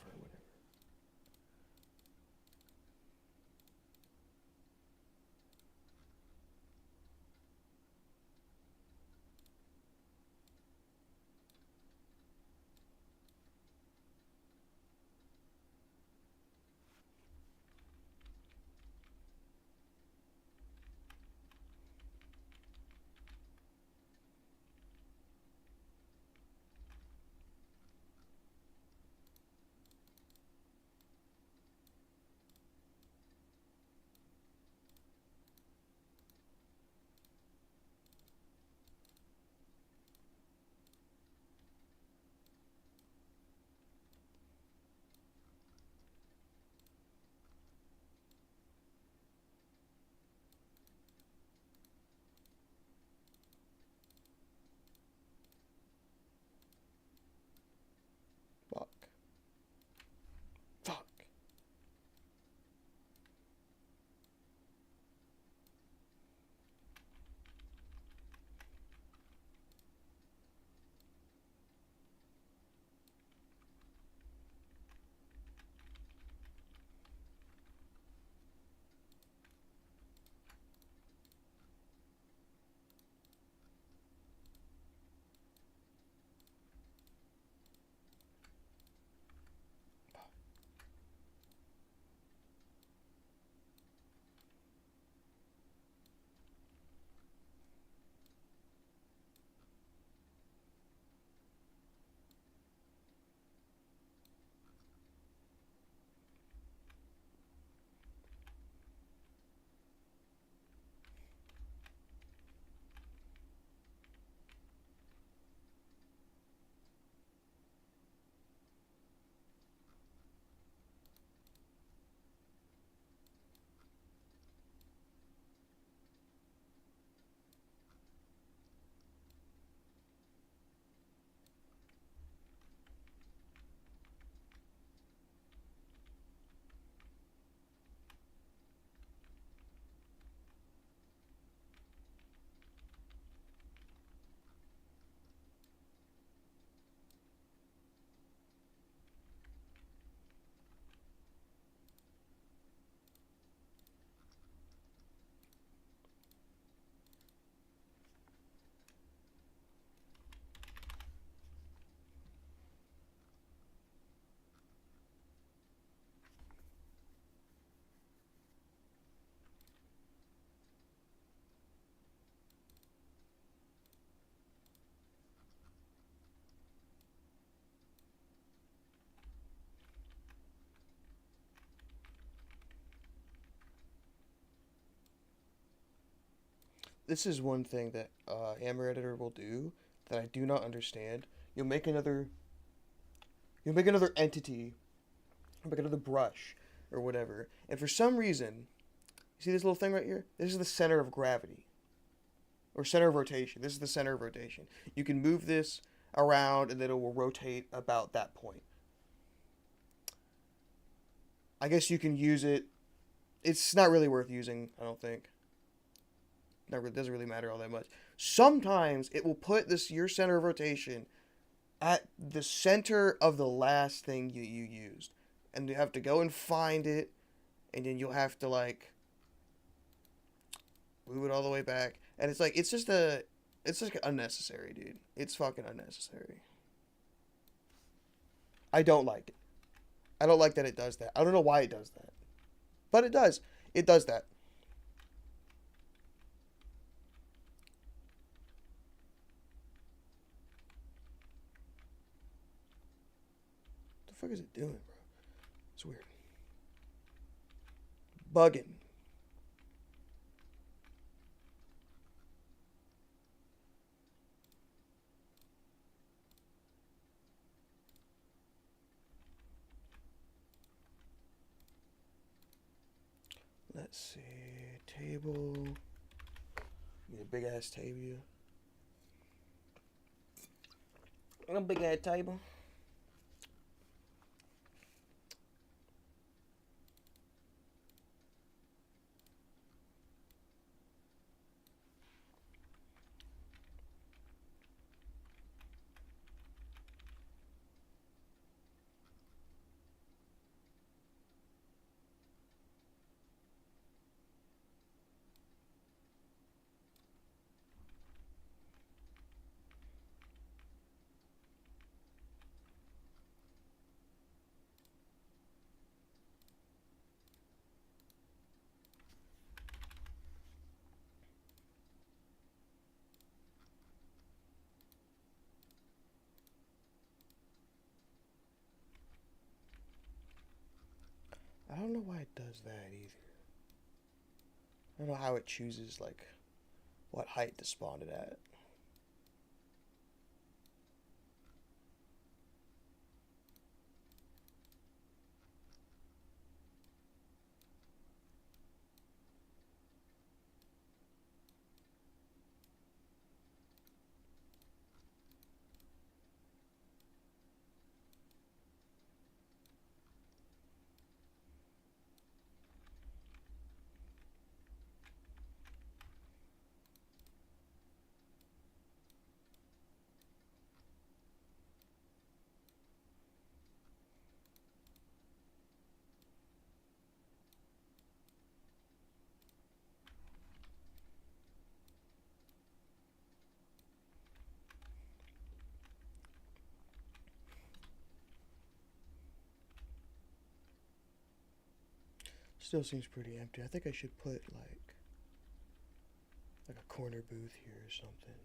this is one thing that Hammer Editor will do that I do not understand. You'll make another entity, or make another brush, or whatever, and for some reason, you see this little thing right here? This is the center of gravity, or center of rotation. This is the center of rotation. You can move this around, and then it will rotate about that point. I guess you can use it. It's not really worth using, I don't think. It doesn't really matter all that much. Sometimes it will put your center of rotation at the center of the last thing you used. And you have to go and find it, and then you'll have to, like, move it all the way back. And it's like, it's just unnecessary, dude. It's fucking unnecessary. I don't like it. I don't like that it does that. I don't know why it does that. But it does. It does that. What the fuck is it doing, bro? It's weird. Bugging. Let's see. Table. Need a big ass table. A big ass table. I don't know why it does that either. I don't know how it chooses, like, what height to spawn it at. Still seems pretty empty. I think I should put like a corner booth here or something.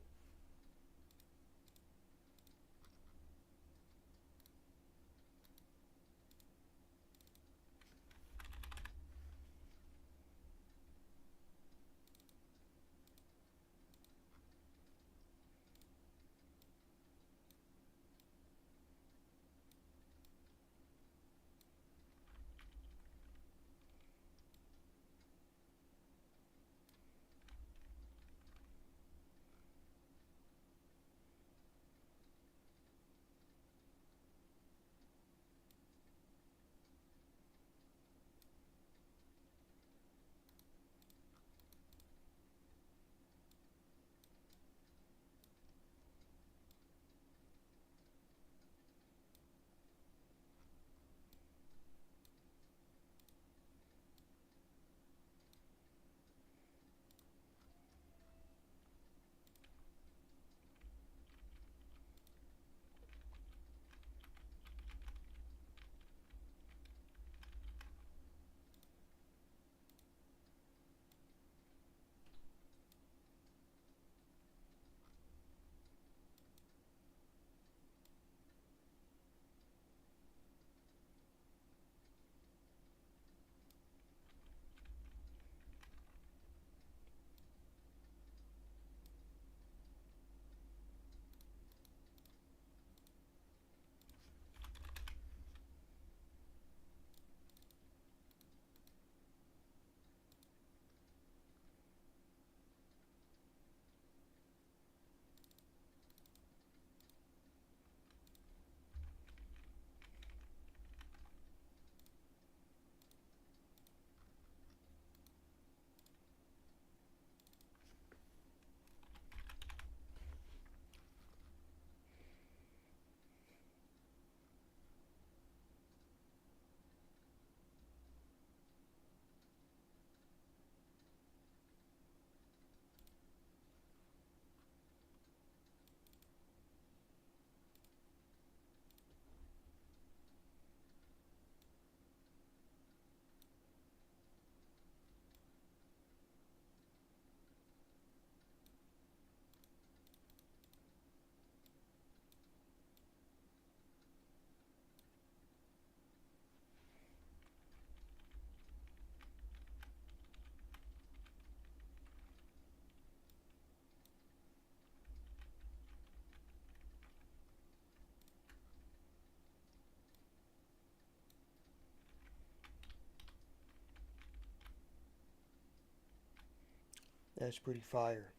That's pretty fire.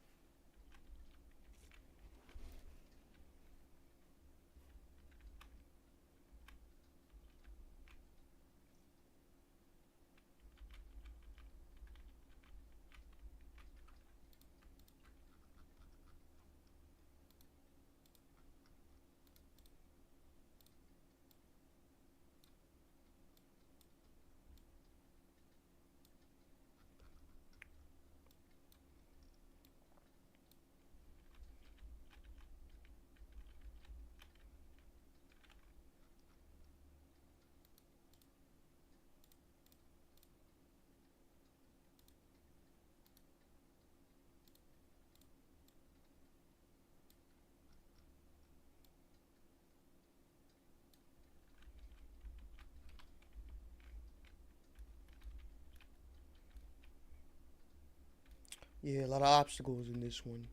Yeah, a lot of obstacles in this one.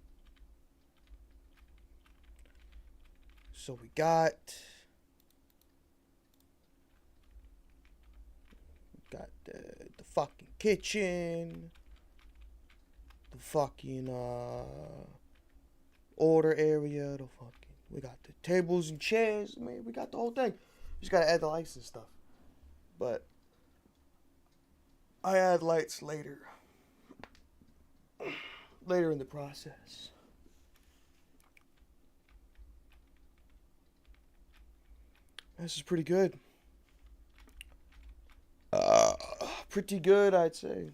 So we got the fucking kitchen, the fucking order area, the fucking we got the tables and chairs, man, we got the whole thing. Just gotta add the lights and stuff. But I add lights later. Later in the process. This is pretty good. Pretty good, I'd say.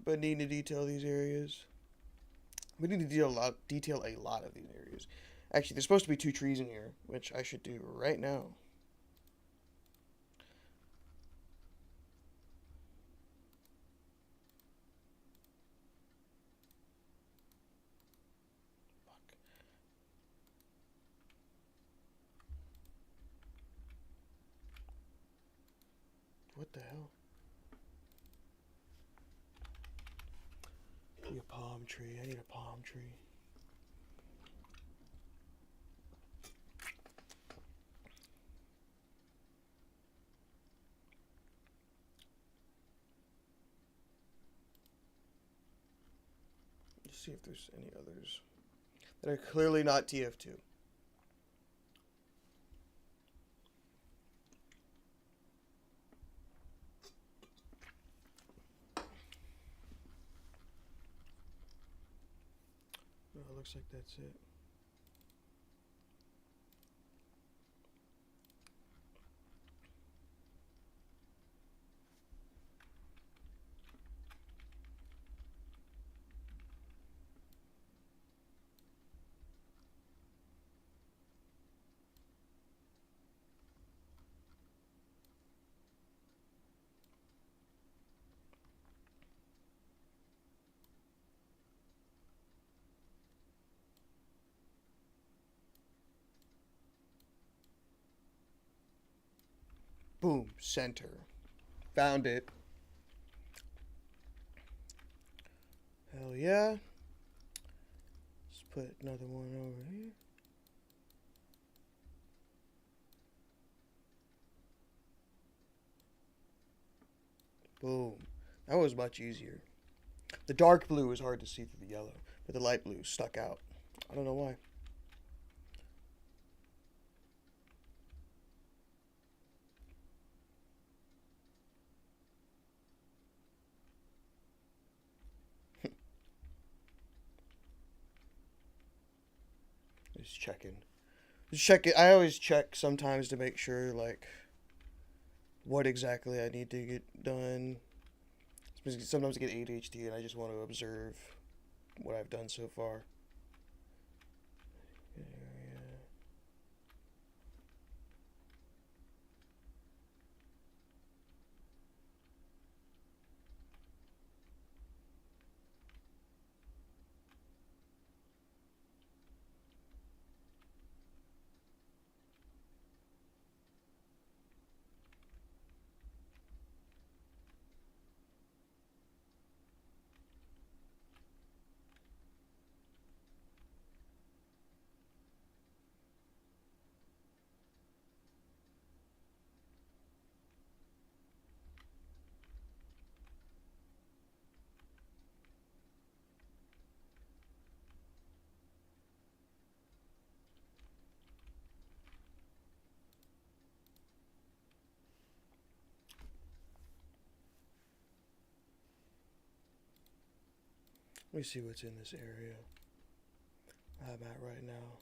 But need to detail these areas. We need to detail a lot of these areas. Actually, there's supposed to be 2 trees in here, which I should do right now. Fuck. What the hell? I need a palm tree. I need a palm tree. Let's see if there's any others that are clearly not TF2. No, it looks like that's it. Boom, center. Found it. Hell yeah. Let's put another one over here. Boom. That was much easier. The dark blue is hard to see through the yellow, but the light blue stuck out. I don't know why. Just checking. Just check it. I always check sometimes to make sure, like, what exactly I need to get done. Sometimes I get ADHD and I just want to observe what I've done so far. Let me see what's in this area I'm at right now.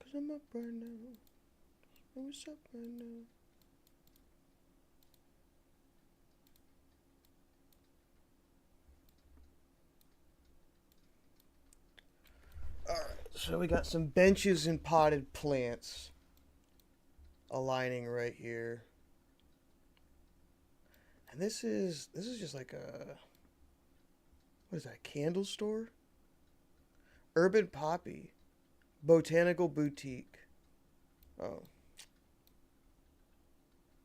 Cause I'm up right now. And what's up right now? Alright, so we got some benches and potted plants aligning right here. And this is just like a, what is that, candle store? Urban Poppy. Botanical Boutique. Oh.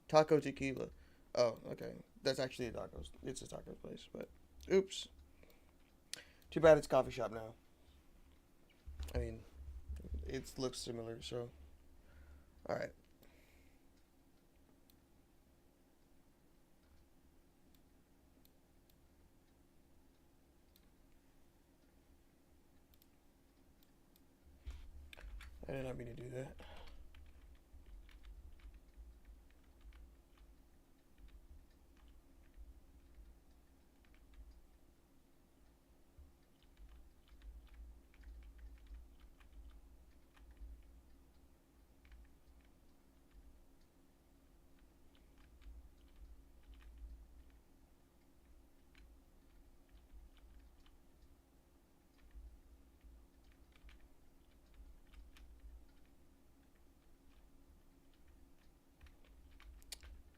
Taco Tequila. Oh, okay. That's actually a taco's. It's a taco place, but oops. Too bad it's a coffee shop now. I mean, it looks similar, so. Alright. I did not mean to do that.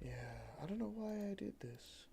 Yeah, I don't know why I did this.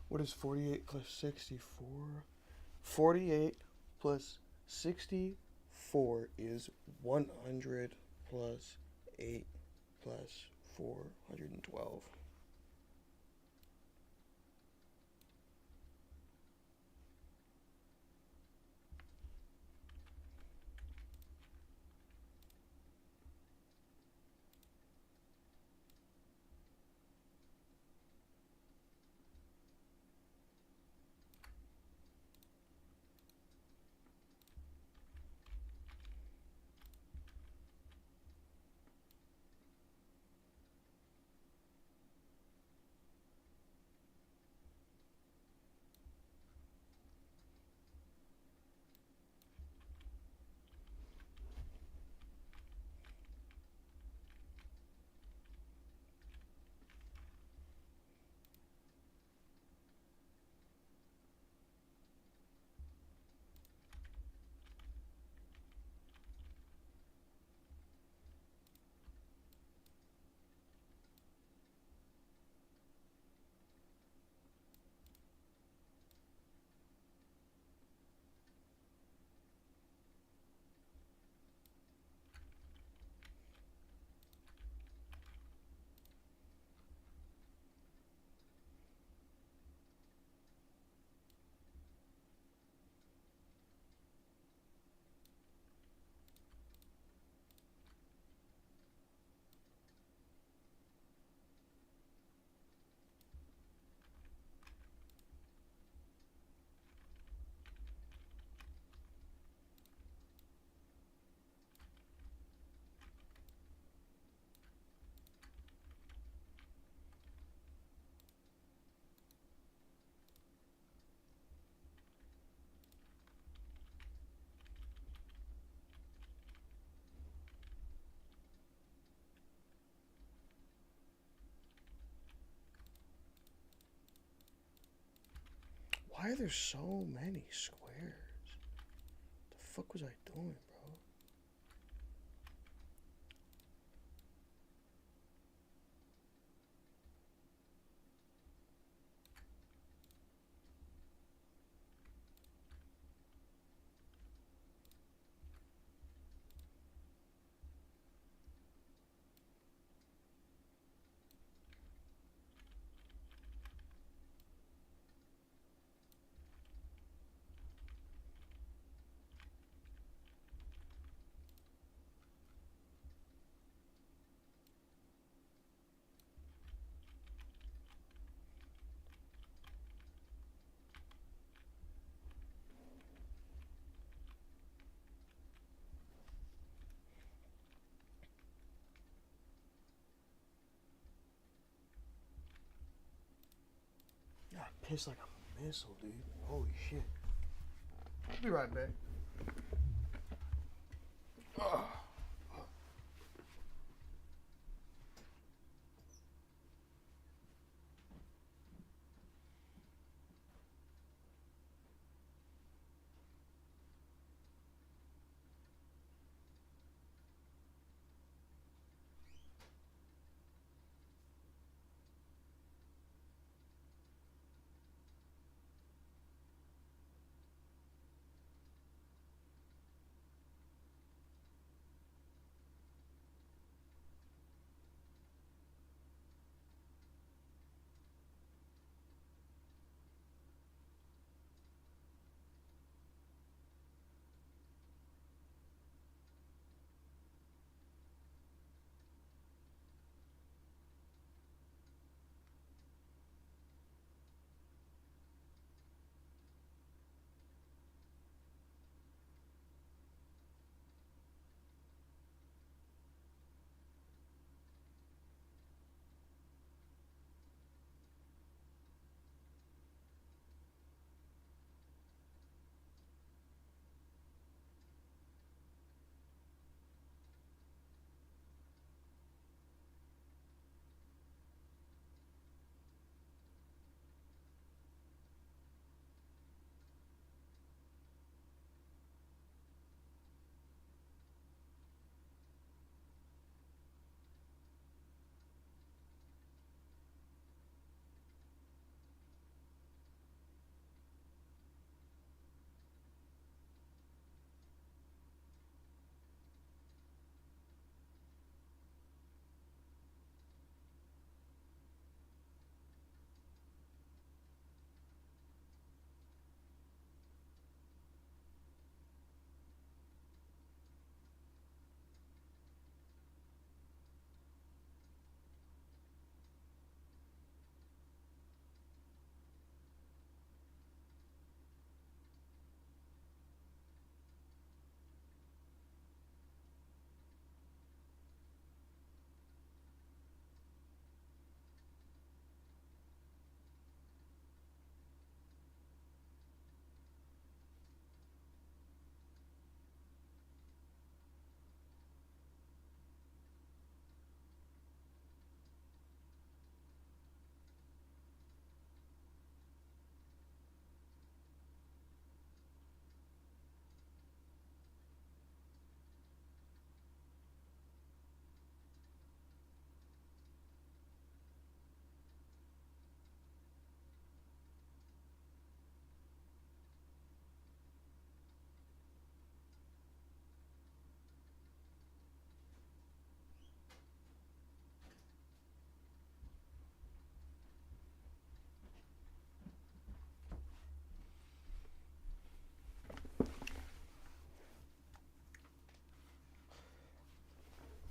What is 48 plus 64? 48 plus 64 is 100 plus 8 plus 412. Why are there so many squares? The fuck was I doing, bro? God, pissed like a missile, dude. Holy shit. I'll be right back. Ugh.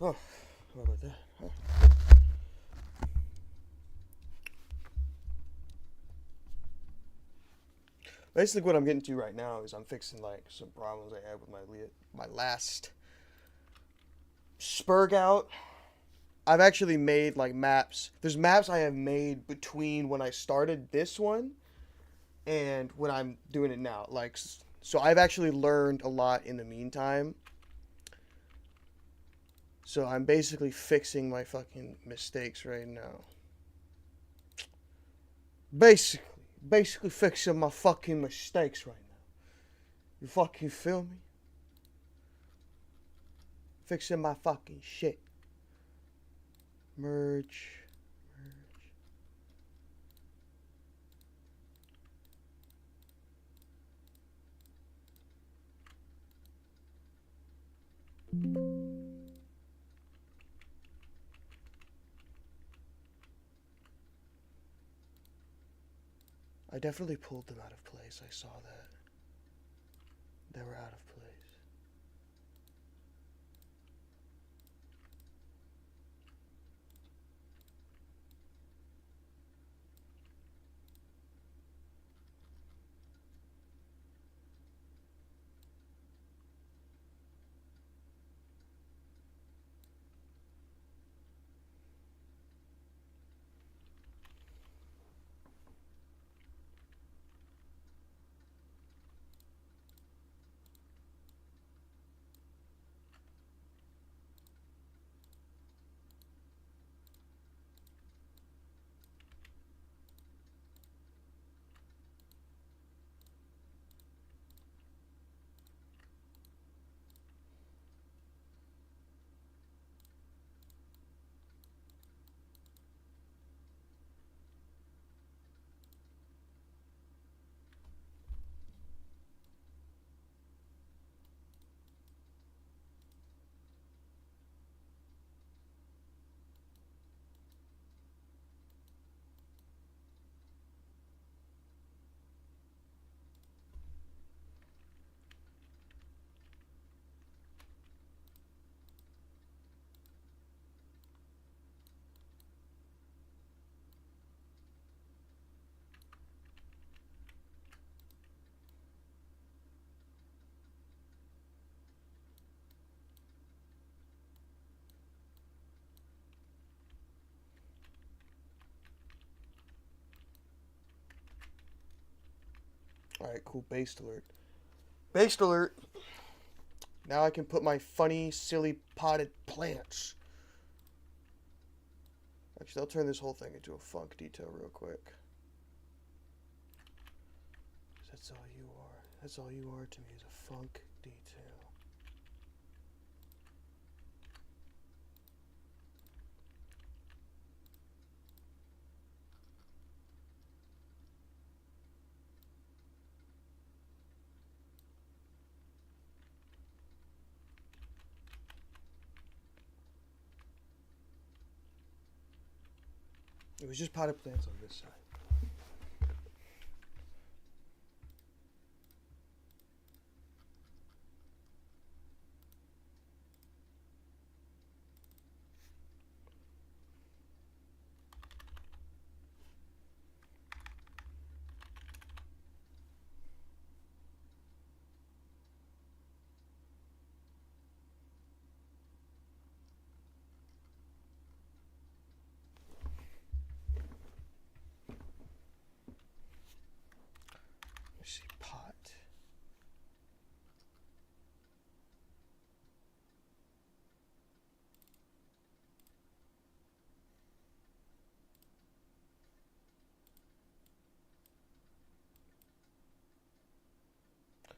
Oh, how about that? Huh? Basically, what I'm getting to right now is I'm fixing like some problems I had with my last spurg out. I've actually made like maps. There's maps I have made between when I started this one and when I'm doing it now. Like, so I've actually learned a lot in the meantime. So I'm basically fixing my fucking mistakes right now. Basically, Basically fixing my fucking mistakes right now. You fucking feel me? Fixing my fucking shit. Merge. I definitely pulled them out of place. I saw that. They were out of place. Alright, cool. Based alert. Based alert! Now I can put my funny, silly, potted plants. Actually, I'll turn this whole thing into a funk detail real quick. That's all you are. That's all you are to me is a funk detail. It was just potted plants on this side. Let's see, pot.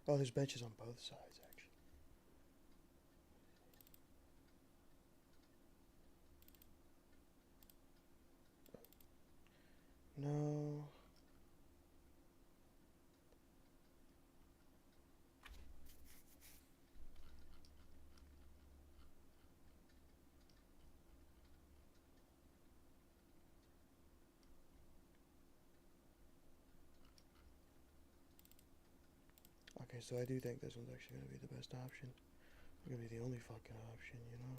Oh, there's benches on both sides, actually. No. Okay, so I do think this one's actually going to be the best option. It's going to be the only fucking option, you know?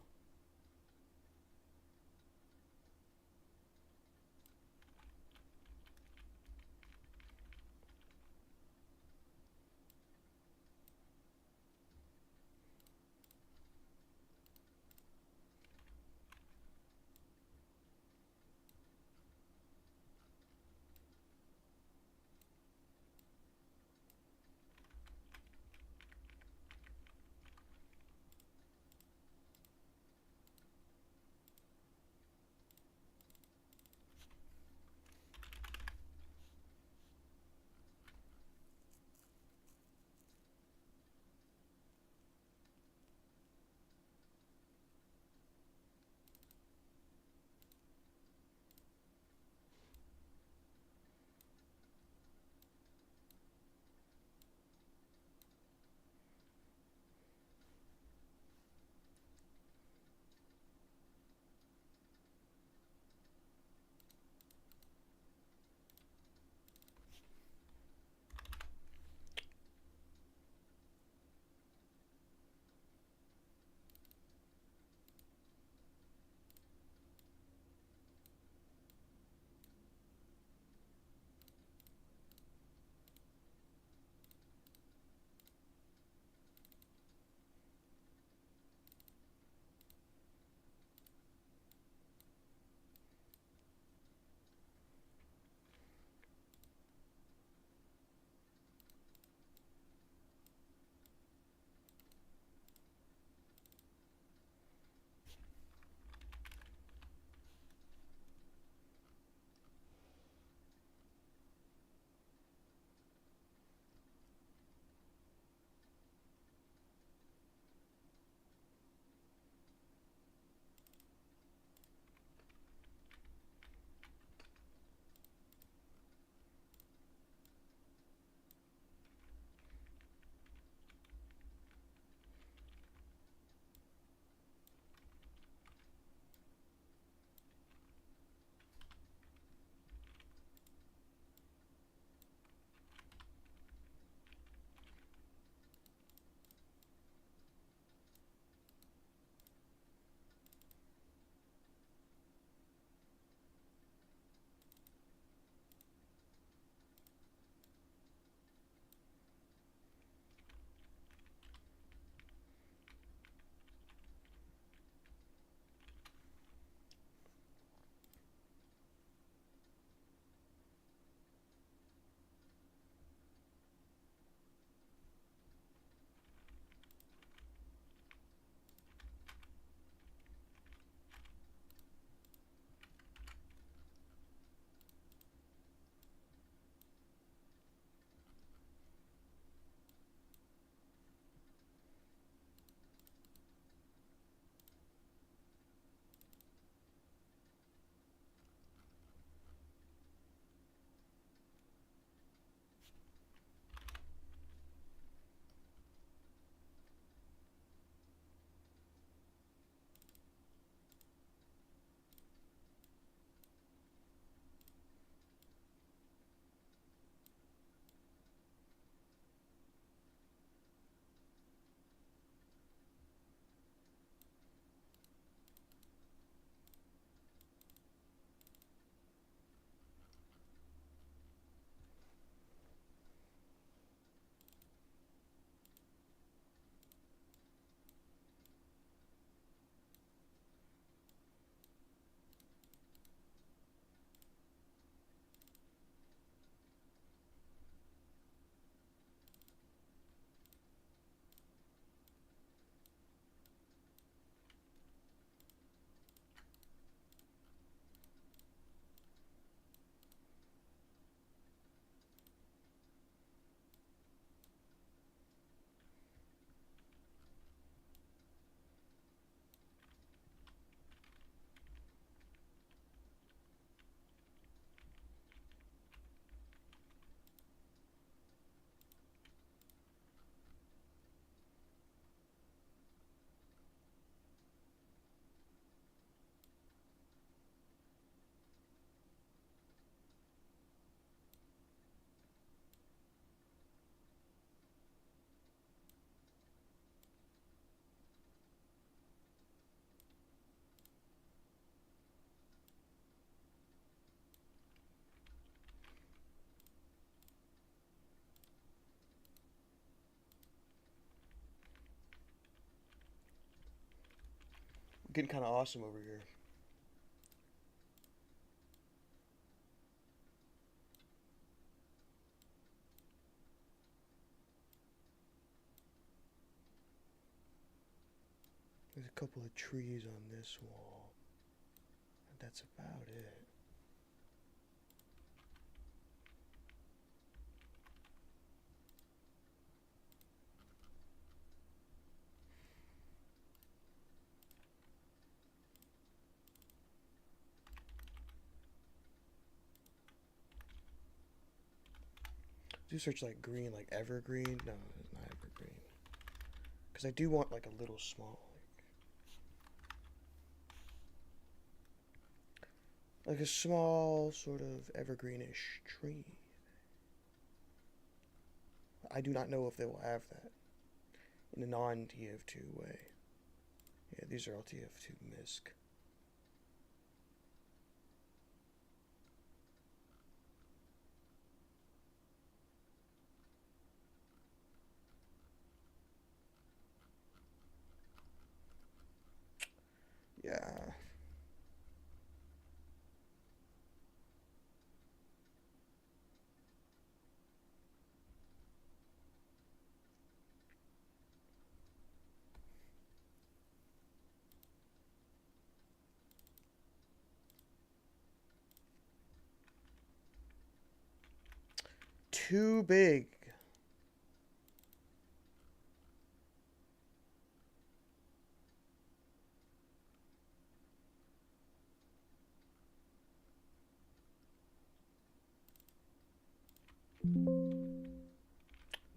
getting kind of awesome over here. There's a couple of trees on this wall. And that's about it. Do search like green, like evergreen. No, it's not evergreen. Because I do want like a little small, like a small sort of evergreenish tree. I do not know if they will have that in a non-TF2 way. Yeah, these are all TF2 MISC. Yeah. Too big.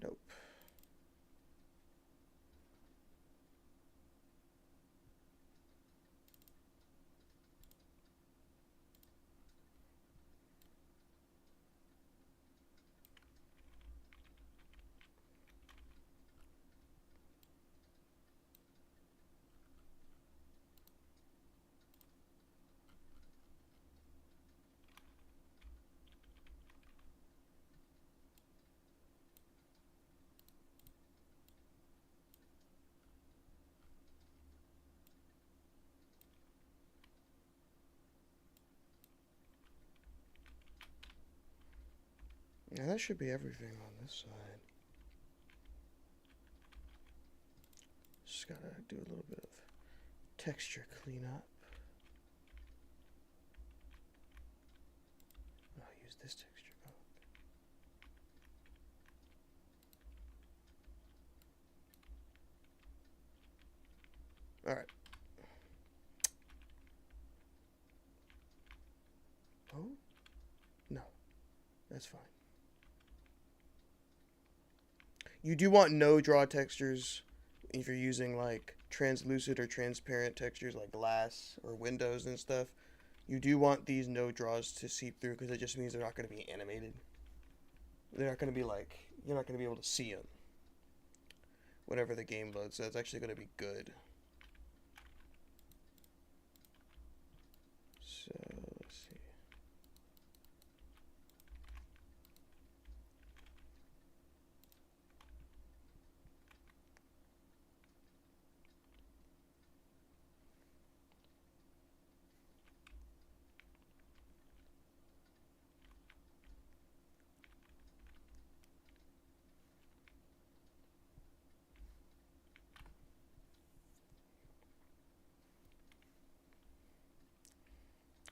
Nope. Now that should be everything on this side. Just gotta do a little bit of texture cleanup. I'll use this texture color. Alright. Oh? No. That's fine. You do want no draw textures if you're using like translucent or transparent textures like glass or windows and stuff. You do want these no draws to seep through because it just means they're not going to be animated. They're not going to be like, you're not going to be able to see them whenever the game loads. So that's actually going to be good. So let's see.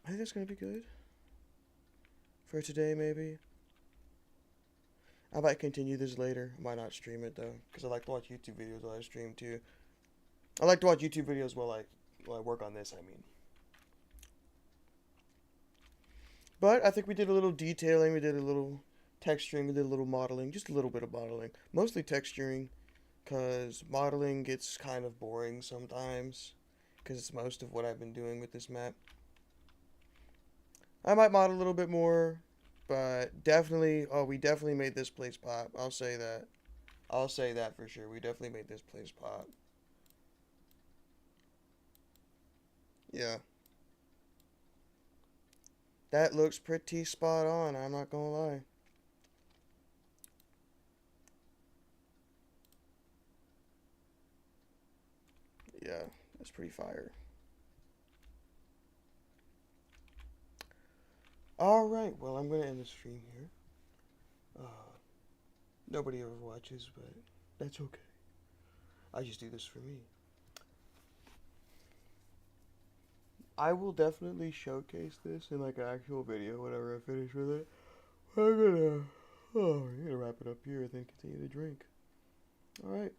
I think that's going to be good for today, maybe. I might continue this later. I might not stream it, though, because I like to watch YouTube videos while I stream, too. I like to watch YouTube videos while I work on this, I mean. But I think we did a little detailing, we did a little texturing, we did a little modeling, just a little bit of modeling. Mostly texturing, because modeling gets kind of boring sometimes, because it's most of what I've been doing with this map. I might model a little bit more, but definitely, oh, we definitely made this place pop. I'll say that. I'll say that for sure. We definitely made this place pop. Yeah. That looks pretty spot on, I'm not gonna lie. Yeah, that's pretty fire. Alright, well, I'm going to end the stream here. Nobody ever watches, but that's okay. I just do this for me. I will definitely showcase this in like an actual video whenever I finish with it. I'm gonna wrap it up here and then continue to drink. Alright.